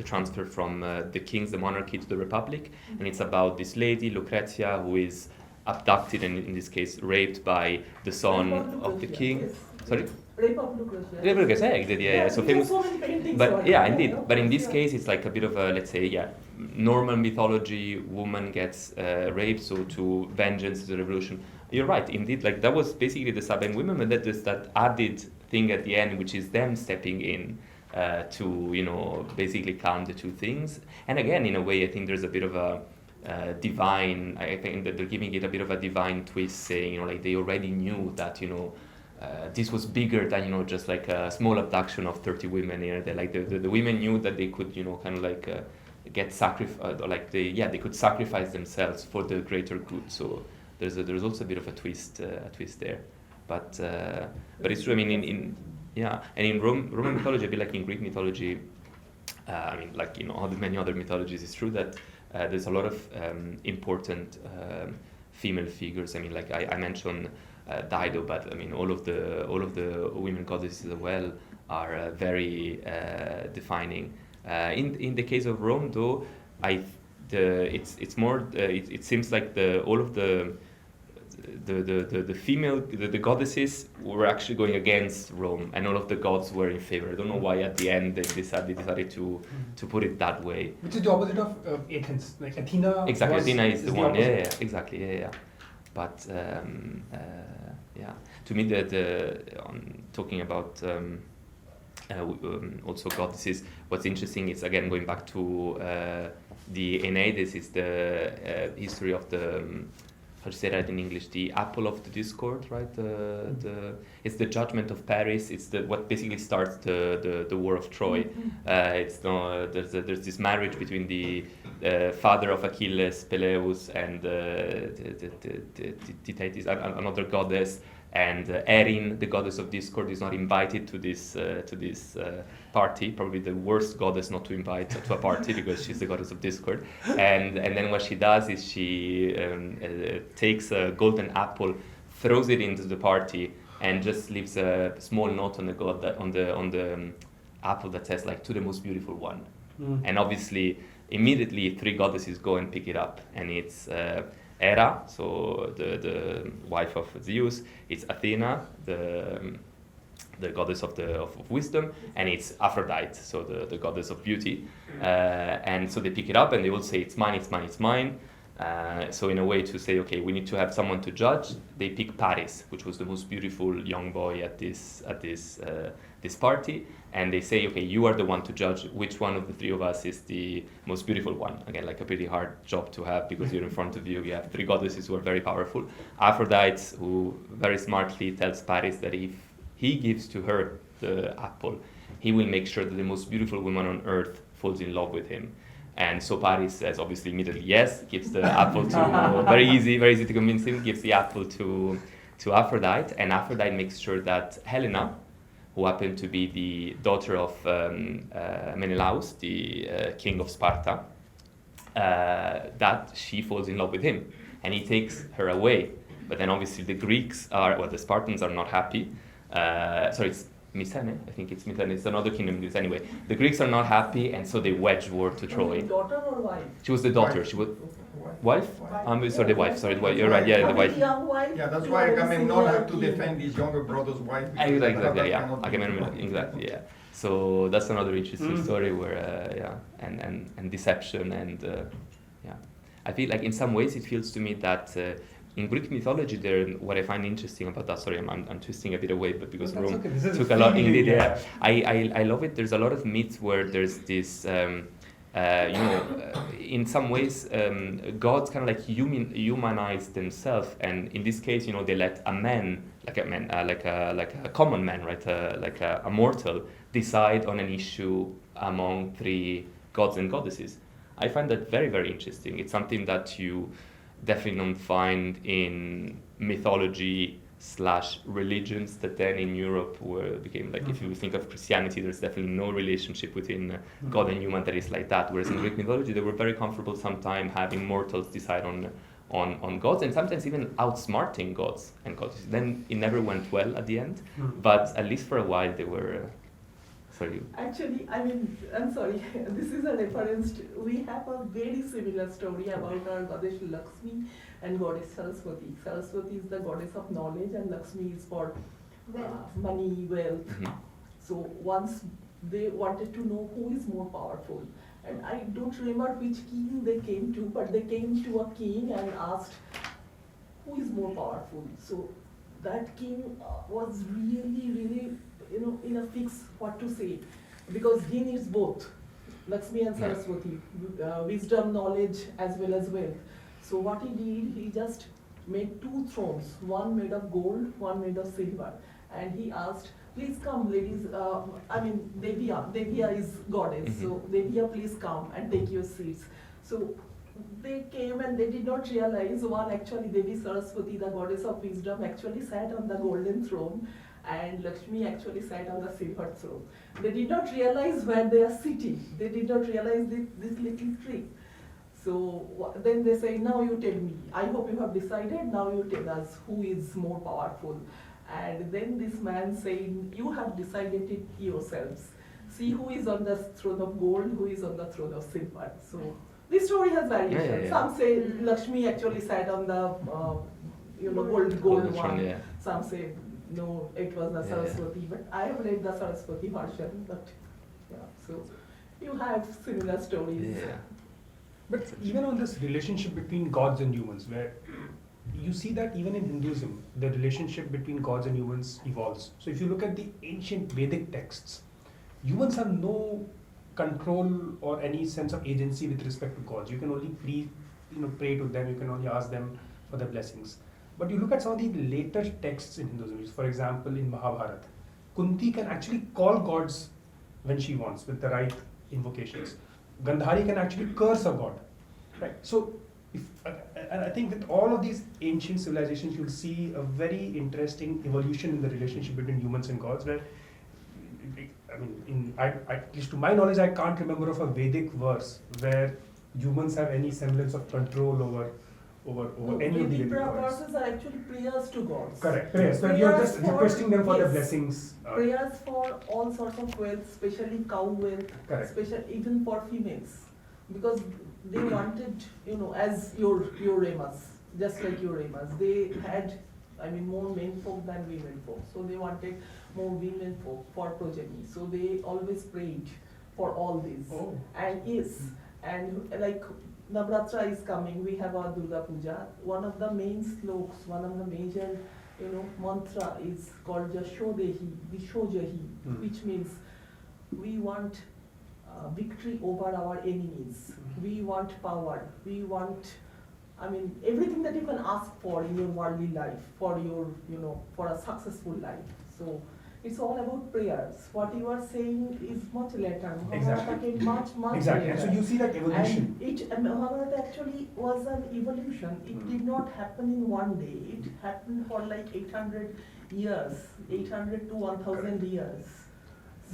[SPEAKER 3] transfer from the monarchy to the republic, and it's about this lady Lucrezia who is abducted and in this case raped by the son of the king.
[SPEAKER 6] Yes.
[SPEAKER 3] Sorry.
[SPEAKER 6] Rape of Lucrezia.
[SPEAKER 3] Rape of Lucrezia, exactly. Yeah. So famous.
[SPEAKER 6] So many paintings.
[SPEAKER 3] But yeah, indeed. But in this case, it's like a bit of a, let's say, normal mythology. Woman gets raped, so to vengeance is a revolution. You're right, indeed. Like that was basically the Sabine women, but that is that added thing at the end, which is them stepping in to basically calm the two things. And again, in a way, I think there's a bit of a divine. I think that they're giving it a bit of a divine twist, saying like they already knew that this was bigger than just like a small abduction of 30 women. They like the women knew that they could kind of like get sacrificed, or like they could sacrifice themselves for the greater good. So there's also a bit of a twist there, but it's true. I mean and in Roman mythology, a bit like in Greek mythology, many other mythologies, it's true that there's a lot of important female figures. I mean, like I mentioned Dido, but I mean all of the women goddesses as well are very defining. In the case of Rome, though, it's more it seems like all of the female the goddesses were actually going against Rome, and all of the gods were in favor. I don't know why at the end they decided to put it that way.
[SPEAKER 1] Which is the opposite of Athens, like Athena.
[SPEAKER 3] Exactly, Athena is the one.
[SPEAKER 1] opposite.
[SPEAKER 3] Yeah, exactly. Yeah. But yeah, to me, talking about also goddesses, what's interesting is again going back to the Aeneid. Is the history of the how to say that in English? The apple of the discord, right? It's the judgment of Paris. It's what basically starts the war of Troy. There's this marriage between the father of Achilles, Peleus, and Tithys, another goddess. And Erin, the goddess of discord, is not invited to this party. Probably the worst goddess not to invite to a party because she's the goddess of discord. And then what she does is she takes a golden apple, throws it into the party, and just leaves a small note on the apple that says like, "To the most beautiful one." And obviously, immediately 3 goddesses go and pick it up, and it's Hera, so the wife of Zeus. It's Athena, the goddess of wisdom, and it's Aphrodite, so the goddess of beauty. And so they pick it up, and they all say, "It's mine, it's mine, it's mine." So in a way to say, okay, we need to have someone to judge, they pick Paris, which was the most beautiful young boy at this party, and they say, okay, you are the one to judge which one of the 3 of us is the most beautiful one. Again, like a pretty hard job to have because you're in front of you have 3 goddesses who are very powerful. Aphrodite, who very smartly tells Paris that if he gives to her the apple, he will make sure that the most beautiful woman on earth falls in love with him. And so Paris says obviously immediately yes, gives the apple to very easy to convince him, gives the apple to Aphrodite, and Aphrodite makes sure that Helena, who happened to be the daughter of Menelaus, the king of Sparta, that she falls in love with him, and he takes her away. But then obviously the Spartans are not happy. Sorry, it's Mycenae, I think it's Mycenae, it's another kingdom. Anyway, the Greeks are not happy, and so they wage war to Troy.
[SPEAKER 6] Daughter or wife?
[SPEAKER 3] She was the daughter.
[SPEAKER 2] Wife.
[SPEAKER 3] She was wife. Sorry, the wife. Sorry, the wife. You're right. Yeah, the wife.
[SPEAKER 6] Young wife.
[SPEAKER 2] Yeah, that's why Agamemnon had to defend his younger brother's wife.
[SPEAKER 3] Exactly. Yeah, Agamemnon. Exactly. Yeah. So that's another interesting story where and deception and yeah. I feel like in some ways it feels to me that. In Greek mythology, what I find interesting about that, sorry, I'm twisting a bit away, but because Rome took a lot, indeed, yeah. I love it. There's a lot of myths where there's this, in some ways, gods kind of like humanize themselves, and in this case, they let a man, like a common man, right, like a mortal, decide on an issue among 3 gods and goddesses. I find that very, very interesting. It's something that you definitely don't find in mythology/religions that then in Europe became like, if you think of Christianity, there's definitely no relationship between God and human that is like that. Whereas in Greek mythology, they were very comfortable sometimes having mortals decide on gods, and sometimes even outsmarting gods and goddesses. Then it never went well at the end, but at least for a while they were. Sorry.
[SPEAKER 6] Actually, I'm sorry, this is a reference to, we have a very similar story about our goddess Lakshmi and goddess Saraswati. Saraswati is the goddess of knowledge and Lakshmi is for money, wealth.
[SPEAKER 3] Mm-hmm.
[SPEAKER 6] So once they wanted to know who is more powerful, and I don't remember which king they came to, but they came to a king and asked who is more powerful. So that king was really in a fix what to say, because he needs both, Lakshmi and Saraswati, wisdom, knowledge as well as wealth. So what he did, he just made 2 thrones, one made of gold, one made of silver, and he asked, please come ladies, Devya is goddess, so Devya please come and take your seats. So they came and they did not realize actually Devi Saraswati, the goddess of wisdom, actually sat on the golden throne, and Lakshmi actually sat on the silver throne. They did not realize where they are sitting. They did not realize this little trick. So then they say, now you tell me. I hope you have decided. Now you tell us who is more powerful. And then this man saying, you have decided it yourselves. see who is on the throne of gold, who is on the throne of silver. So this story has variations.
[SPEAKER 3] Yeah.
[SPEAKER 6] Some say Lakshmi actually sat on the gold
[SPEAKER 3] Golden
[SPEAKER 6] one.
[SPEAKER 3] throne, yeah.
[SPEAKER 6] Some say no, it was the
[SPEAKER 3] Yeah.
[SPEAKER 6] Saraswati. But I have read the Saraswati version. But yeah, so you have similar stories.
[SPEAKER 3] Yeah.
[SPEAKER 1] But even on this relationship between gods and humans, where you see that even in Hinduism, the relationship between gods and humans evolves. So if you look at the ancient Vedic texts, humans have no control or any sense of agency with respect to gods. You can only pray to them. You can only ask them for their blessings. But you look at some of the later texts in Hinduism. For example, in Mahabharata, Kunti can actually call gods when she wants with the right invocations. Gandhari can actually curse a god, right? So, and I think with all of these ancient civilizations, you'll see a very interesting evolution in the relationship between humans and gods. Where, I mean, at least to my knowledge, I can't remember of a Vedic verse where humans have any semblance of control over any of the living gods.
[SPEAKER 6] Verses are actually prayers to gods.
[SPEAKER 1] Correct. Prayers. So you're just requesting them for their blessings.
[SPEAKER 6] Prayers for all sorts of wealth, especially cow wealth,
[SPEAKER 1] Correct.
[SPEAKER 6] especially even for females, because they wanted, as your Remus, just like your Remus, they had, more men folk than women folk, so they wanted more women folk for progeny. So they always prayed for all these.
[SPEAKER 1] Oh.
[SPEAKER 6] And like Navratra is coming, we have our Durga Puja. One of the main sloks, one of the major, mantra is called Jashodehi, Vishojahi, which means we want victory over our enemies. We want power. We want, everything that you can ask for in your worldly life, for your, for a successful life. So it's all about prayers. What you are saying is much later. Mahabharata came much
[SPEAKER 1] Exactly.
[SPEAKER 6] later.
[SPEAKER 1] And so you see that evolution.
[SPEAKER 6] And Mahabharata actually was an evolution. It did not happen in one day. It happened for like 800 years, 800 to 1000 years.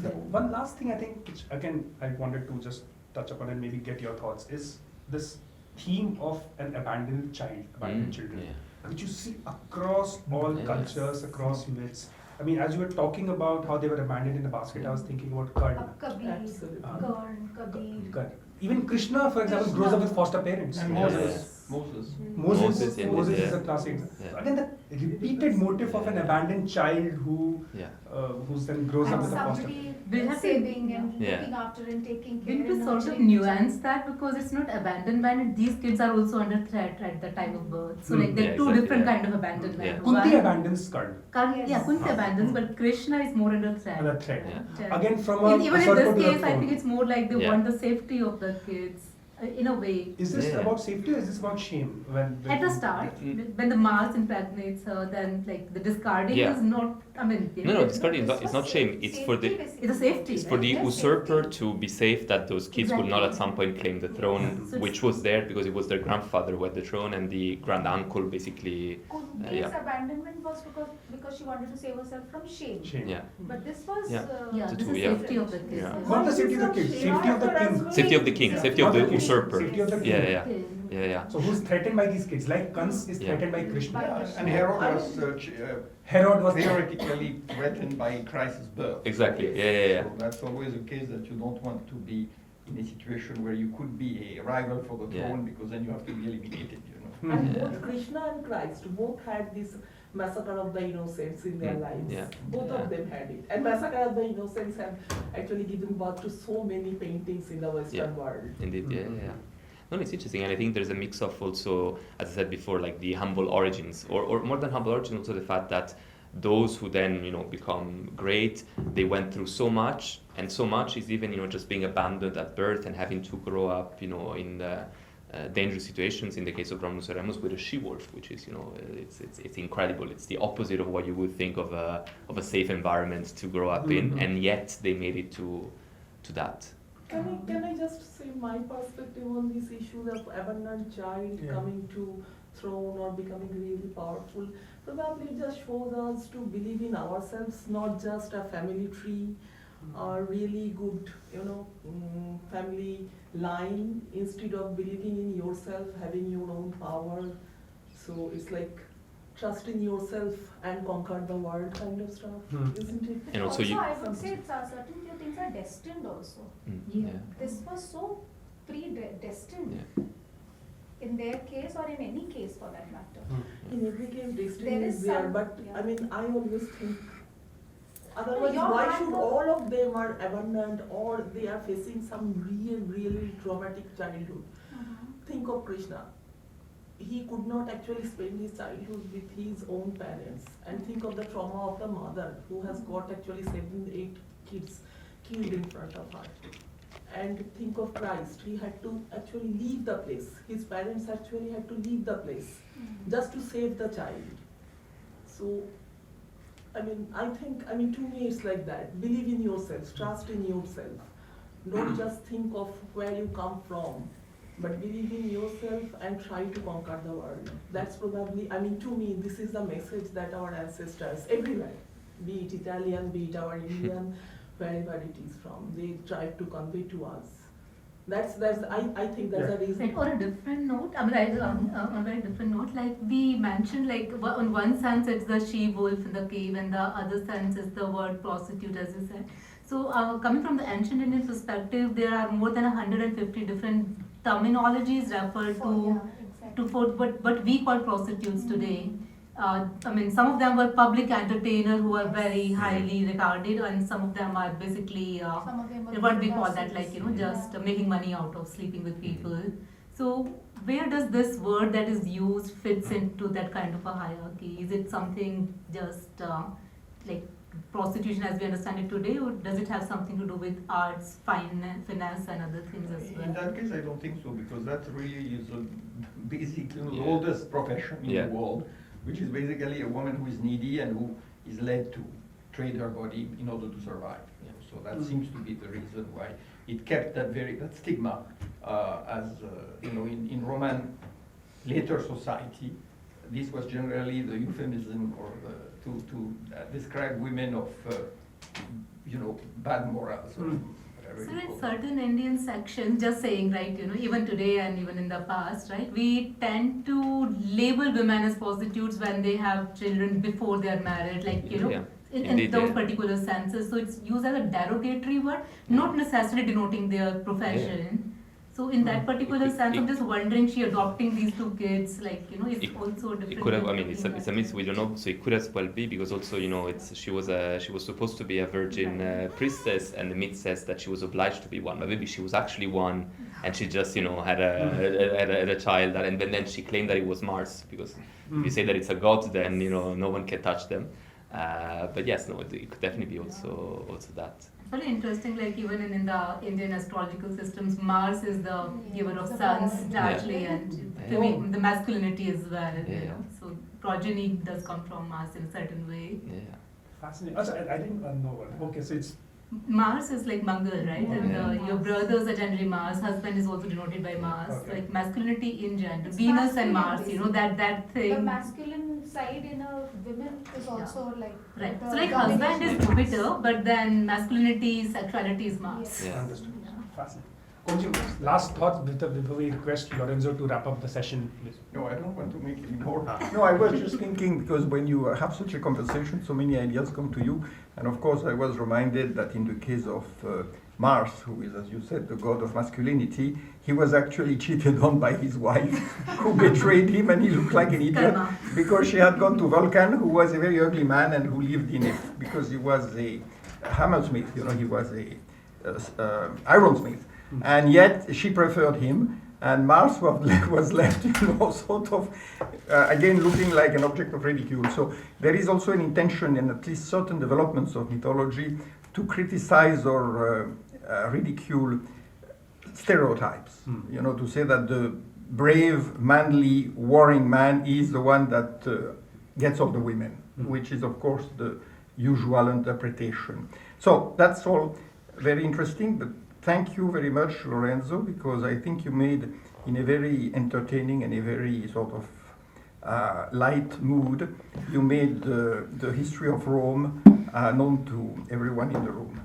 [SPEAKER 6] So
[SPEAKER 1] One last thing I think, which again I wanted to just touch upon and maybe get your thoughts, is this theme of an abandoned child, abandoned children, which you see across all cultures, across myths. As you were talking about how they were abandoned in a basket, I was thinking about Karna.
[SPEAKER 4] Kabir,
[SPEAKER 6] Absolutely.
[SPEAKER 4] Karn, Kabir.
[SPEAKER 1] Correct. Even Krishna, for example, grows up with foster parents.
[SPEAKER 2] And
[SPEAKER 3] Moses.
[SPEAKER 2] Moses.
[SPEAKER 1] Moses
[SPEAKER 3] Moses,
[SPEAKER 1] is a classic.
[SPEAKER 3] Yeah.
[SPEAKER 1] So again, the repeated motive of an abandoned child who's then grows up
[SPEAKER 4] And
[SPEAKER 1] with a foster.
[SPEAKER 4] somebody
[SPEAKER 5] We'll have to-
[SPEAKER 4] saving and
[SPEAKER 3] Yeah.
[SPEAKER 4] looking after and taking care.
[SPEAKER 5] We need to
[SPEAKER 4] and
[SPEAKER 5] sort of
[SPEAKER 4] nurturing
[SPEAKER 5] nuance that, because it's not abandonment. These kids are also under threat at the time of birth. So like there
[SPEAKER 3] Yeah,
[SPEAKER 5] are two
[SPEAKER 3] exactly,
[SPEAKER 5] different
[SPEAKER 3] yeah.
[SPEAKER 5] kind of abandonment.
[SPEAKER 3] Yeah.
[SPEAKER 1] Kunti
[SPEAKER 5] One-
[SPEAKER 1] abandons Karna.
[SPEAKER 4] Yes.
[SPEAKER 5] Yeah, Kunti abandons, but Krishna is more under threat.
[SPEAKER 1] Another threat.
[SPEAKER 5] Yeah.
[SPEAKER 1] Again, from a
[SPEAKER 5] Even in
[SPEAKER 1] usurper
[SPEAKER 5] this
[SPEAKER 1] to the
[SPEAKER 5] case, I
[SPEAKER 1] throne.
[SPEAKER 5] think it's more like they
[SPEAKER 3] Yeah.
[SPEAKER 5] want the safety of the kids, in a way.
[SPEAKER 1] Is this
[SPEAKER 3] Yeah.
[SPEAKER 1] about safety or is this about shame? When
[SPEAKER 5] At the start, when the Mars impregnates her, then like the discarding
[SPEAKER 3] Yeah.
[SPEAKER 5] is not.
[SPEAKER 3] No, discarding is not shame. It's for the
[SPEAKER 5] It's a safety.
[SPEAKER 3] It's for the
[SPEAKER 4] Yes,
[SPEAKER 3] usurper
[SPEAKER 4] safety.
[SPEAKER 3] to be safe that those kids will not at some point claim the throne,
[SPEAKER 5] So it's-
[SPEAKER 3] which was there because it was their grandfather who had the throne, and the grand uncle basically.
[SPEAKER 4] Kunti's
[SPEAKER 3] yeah.
[SPEAKER 4] abandonment was because she wanted to save herself from shame.
[SPEAKER 1] Shame.
[SPEAKER 3] Yeah.
[SPEAKER 4] But this was
[SPEAKER 3] Yeah.
[SPEAKER 5] Yeah,
[SPEAKER 3] The
[SPEAKER 5] this
[SPEAKER 3] two,
[SPEAKER 5] is
[SPEAKER 3] yeah.
[SPEAKER 5] safety of the kids.
[SPEAKER 3] Yeah.
[SPEAKER 1] Not the safety of the kids, safety of the king.
[SPEAKER 3] Safety of the king, safety of the usurper.
[SPEAKER 1] Safety of the king.
[SPEAKER 3] Yeah.
[SPEAKER 5] Okay.
[SPEAKER 3] Yeah.
[SPEAKER 1] So who's threatened by these kids? Like Kans is
[SPEAKER 3] Yeah.
[SPEAKER 1] threatened by Krishna.
[SPEAKER 2] And Herod was
[SPEAKER 1] Herod was
[SPEAKER 2] theoretically threatened by Christ's birth.
[SPEAKER 3] Exactly. Yeah.
[SPEAKER 2] So that's always the case, that you don't want to be in a situation where you could be a rival for the
[SPEAKER 3] Yeah.
[SPEAKER 2] throne, because then you have to be eliminated.
[SPEAKER 6] And
[SPEAKER 3] Yeah.
[SPEAKER 6] both Krishna and Christ both had this massacre of the innocents in their lives.
[SPEAKER 3] Yeah.
[SPEAKER 6] Both
[SPEAKER 3] Yeah.
[SPEAKER 6] of them had it. And massacre of the innocents have actually given birth to so many paintings in the Western world.
[SPEAKER 3] Indeed. Yeah. No, it's interesting, and I think there's a mix of also, as I said before, like the humble origins, or more than humble origins, also the fact that those who then become great, they went through so much, and so much is even just being abandoned at birth and having to grow up in dangerous situations. In the case of Romulus and Remus with a she-wolf, which is it's incredible. It's the opposite of what you would think of a safe environment to grow up in, and yet they made it to that.
[SPEAKER 6] Can I just say my perspective on this issue of abandoned child coming to throne or becoming really powerful? Probably it just shows us to believe in ourselves, not just a family tree, or really good, family line, instead of believing in yourself, having your own power. So it's like trust in yourself and conquer the world kind of stuff, isn't it?
[SPEAKER 3] And also you-
[SPEAKER 4] I would say certain few things are destined also.
[SPEAKER 5] Yeah.
[SPEAKER 4] This was so predestined.
[SPEAKER 3] Yeah.
[SPEAKER 4] In their case or in any case for that matter.
[SPEAKER 6] In every case, destiny
[SPEAKER 4] There
[SPEAKER 6] is
[SPEAKER 4] is
[SPEAKER 6] there,
[SPEAKER 4] some-
[SPEAKER 6] but
[SPEAKER 4] yeah.
[SPEAKER 6] I mean, I always think, otherwise,
[SPEAKER 4] your
[SPEAKER 6] why
[SPEAKER 4] hand
[SPEAKER 6] should
[SPEAKER 4] was-
[SPEAKER 6] all of them are abandoned or they are facing some really traumatic childhood? Think of Krishna. He could not actually spend his childhood with his own parents. And think of the trauma of the mother who has got actually 7, 8 kids killed in front of her. And think of Christ. He had to actually leave the place. His parents actually had to leave the place just to save the child. So, I mean, to me it's like that. Believe in yourself, trust in yourself. Don't just think of where you come from, but believe in yourself and try to conquer the world. That's probably, I mean, to me, this is the message that our ancestors, everywhere, be it Italian, be it our Indian, wherever it is from, they tried to convey to us. I think that's the reason.
[SPEAKER 5] And on a different note, I mean, on a very different note, like we mentioned, like on one sense it's the she-wolf in the cave, and the other sense is the word prostitute, as you said. So coming from the ancient Indian perspective, there are more than 150 different terminologies referred to what we call prostitutes today. I mean, some of them were public entertainers who are very highly regarded, and some of them are basically
[SPEAKER 4] Some of them were
[SPEAKER 5] what we call that,
[SPEAKER 4] classes.
[SPEAKER 5] like, you know, just making money out of sleeping with people. So where does this word that is used fits into that kind of a hierarchy? Is it something just like prostitution as we understand it today, or does it have something to do with arts, finance and other things as well?
[SPEAKER 2] In that case, I don't think so, because that really is basically the
[SPEAKER 3] Yeah.
[SPEAKER 2] oldest profession in
[SPEAKER 3] Yeah.
[SPEAKER 2] the world, which is basically a woman who is needy and who is led to trade her body in order to survive. Yeah. So that seems to be the reason why it kept that stigma in Roman later society. This was generally the euphemism or to describe women of bad morals or whatever.
[SPEAKER 5] So
[SPEAKER 2] you
[SPEAKER 5] in
[SPEAKER 2] call it.
[SPEAKER 5] certain Indian sections, just saying, right, you know, even today and even in the past, right, we tend to label women as prostitutes when they have children before they are married, like, you know,
[SPEAKER 3] Yeah.
[SPEAKER 5] in
[SPEAKER 3] Indeed,
[SPEAKER 5] those
[SPEAKER 3] yeah.
[SPEAKER 5] particular senses. So it's used as a derogatory word, not necessarily denoting their profession. So in that particular sense, I'm just wondering, she adopting these 2 kids, like, you know, is also a different.
[SPEAKER 3] It could have. I
[SPEAKER 5] way
[SPEAKER 3] mean,
[SPEAKER 5] of
[SPEAKER 3] it's
[SPEAKER 5] looking
[SPEAKER 3] a
[SPEAKER 5] at
[SPEAKER 3] myth.
[SPEAKER 5] it.
[SPEAKER 3] We don't know. So it could as well be because also, you know, she was supposed to be a virgin priestess, and the myth says that she was obliged to be one. But maybe she was actually one, and she just, you know, had a child, and then she claimed that it was Mars, because if you say that it's a god, then, you know, no one can touch them. But yes, no, it could definitely be also that.
[SPEAKER 5] It's very interesting, like even in the Indian astrological systems, Mars is the giver of
[SPEAKER 4] The
[SPEAKER 5] sons
[SPEAKER 4] power.
[SPEAKER 5] largely, and the masculinity as well. You
[SPEAKER 3] Yeah.
[SPEAKER 5] know? So progeny does come from Mars in a certain way.
[SPEAKER 3] Yeah.
[SPEAKER 1] Fascinating. Also, I didn't know. Okay, so it's
[SPEAKER 5] Mars is like Mangal, right? And
[SPEAKER 3] Yeah.
[SPEAKER 5] your brothers are generally Mars. Husband is also denoted by Mars.
[SPEAKER 1] Okay.
[SPEAKER 5] Like masculinity in gender,
[SPEAKER 4] It's
[SPEAKER 5] Venus and
[SPEAKER 4] masculine,
[SPEAKER 5] Mars. You know that thing.
[SPEAKER 4] The masculine side in a woman is also like
[SPEAKER 5] Right.
[SPEAKER 4] the
[SPEAKER 5] So like husband
[SPEAKER 4] domination
[SPEAKER 5] is
[SPEAKER 4] of Mars.
[SPEAKER 5] Jupiter, but then masculinity, sexuality is Mars.
[SPEAKER 3] Yeah.
[SPEAKER 1] understood.
[SPEAKER 5] Yeah.
[SPEAKER 1] Fascinating. Konji, last thoughts before we request Lorenzo to wrap up the session, please.
[SPEAKER 2] No, I don't want to make any more. No, I was just thinking, because when you have such a conversation, so many ideas come to you. And of course, I was reminded that in the case of Mars, who is, as you said, the god of masculinity, he was actually cheated on by his wife, who betrayed him, and he looked like an idiot
[SPEAKER 5] Karma.
[SPEAKER 2] because she had gone to Vulcan, who was a very ugly man and who lived in it, because he was a hammersmith, you know, he was a ironsmith. And yet she preferred him, and Mars was left, you know, sort of, again, looking like an object of ridicule. So there is also an intention in at least certain developments of mythology to criticize or ridicule stereotypes. You know, to say that the brave, manly, warring man is the one that gets all the women, which is, of course, the usual interpretation. So that's all very interesting, but thank you very much, Lorenzo, because I think you made, in a very entertaining and a very sort of light mood, you made the history of Rome known to everyone in the room.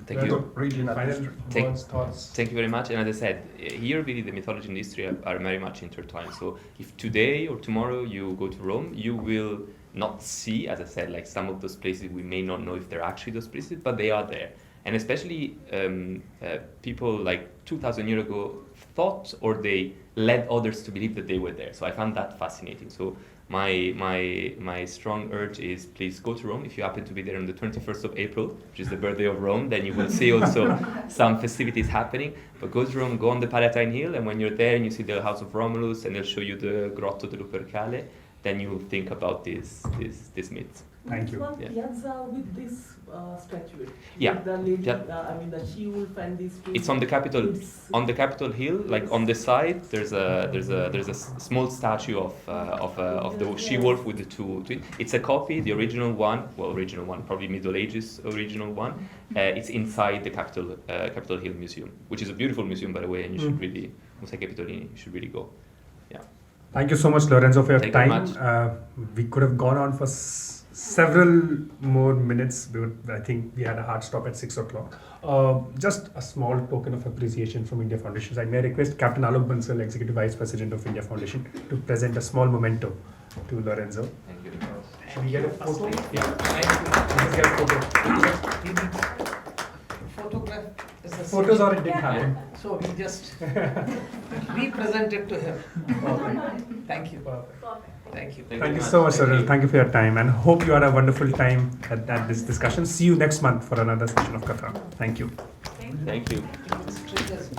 [SPEAKER 3] Thank you.
[SPEAKER 2] regional
[SPEAKER 1] Final
[SPEAKER 2] history.
[SPEAKER 1] words, thoughts.
[SPEAKER 3] Thank you very much. And as I said, here really the mythology and history are very much intertwined. So if today or tomorrow you go to Rome, you will not see, as I said, like some of those places we may not know if they're actually those places, but they are there. And especially people like 2,000 years ago thought or they led others to believe that they were there. So I found that fascinating. So my strong urge is please go to Rome. If you happen to be there on the 21st of April, which is the birthday of Rome, then you will see also some festivities happening. But go to Rome, go on the Palatine Hill, and when you're there and you see the house of Romulus and they'll show you the Grotto del Lupercale, then you will think about this myth.
[SPEAKER 1] Thank you.
[SPEAKER 6] One
[SPEAKER 3] Yeah.
[SPEAKER 6] piazza with this statue.
[SPEAKER 3] Yeah.
[SPEAKER 6] With the lady,
[SPEAKER 3] Yeah.
[SPEAKER 6] the she-wolf and these two.
[SPEAKER 3] It's on the Capitol.
[SPEAKER 6] It's-
[SPEAKER 3] On the Capitol Hill, like on the side, there's a small statue of the she-wolf with the two. It's a copy, the original one, probably Middle Ages original one. It's inside the Capitol Hill Museum, which is a beautiful museum, by the way, and you should really, Musei Capitolini, you should really go. Yeah.
[SPEAKER 1] Thank you so much, Lorenzo, for your
[SPEAKER 3] Thank you
[SPEAKER 1] time.
[SPEAKER 3] much.
[SPEAKER 1] We could have gone on for several more minutes, but I think we had a hard stop at 6 o'clock. Just a small token of appreciation from India Foundation. I may request Captain Alok Bansal, Executive Vice President of India Foundation, to present a small memento to Lorenzo.
[SPEAKER 3] Thank you.
[SPEAKER 1] Should we get a photo? Yeah.
[SPEAKER 8] Thank
[SPEAKER 1] Let's get a photo.
[SPEAKER 8] Photograph is the
[SPEAKER 1] Photos
[SPEAKER 8] same.
[SPEAKER 1] already didn't happen.
[SPEAKER 8] So we just represent it to him. Thank you. Thank you.
[SPEAKER 1] Thank you so much, Lorenzo. Thank you for your time, and hope you had a wonderful time at this discussion. See you next month for another session of Katha. Thank you.
[SPEAKER 3] Thank you.
[SPEAKER 8] This triggers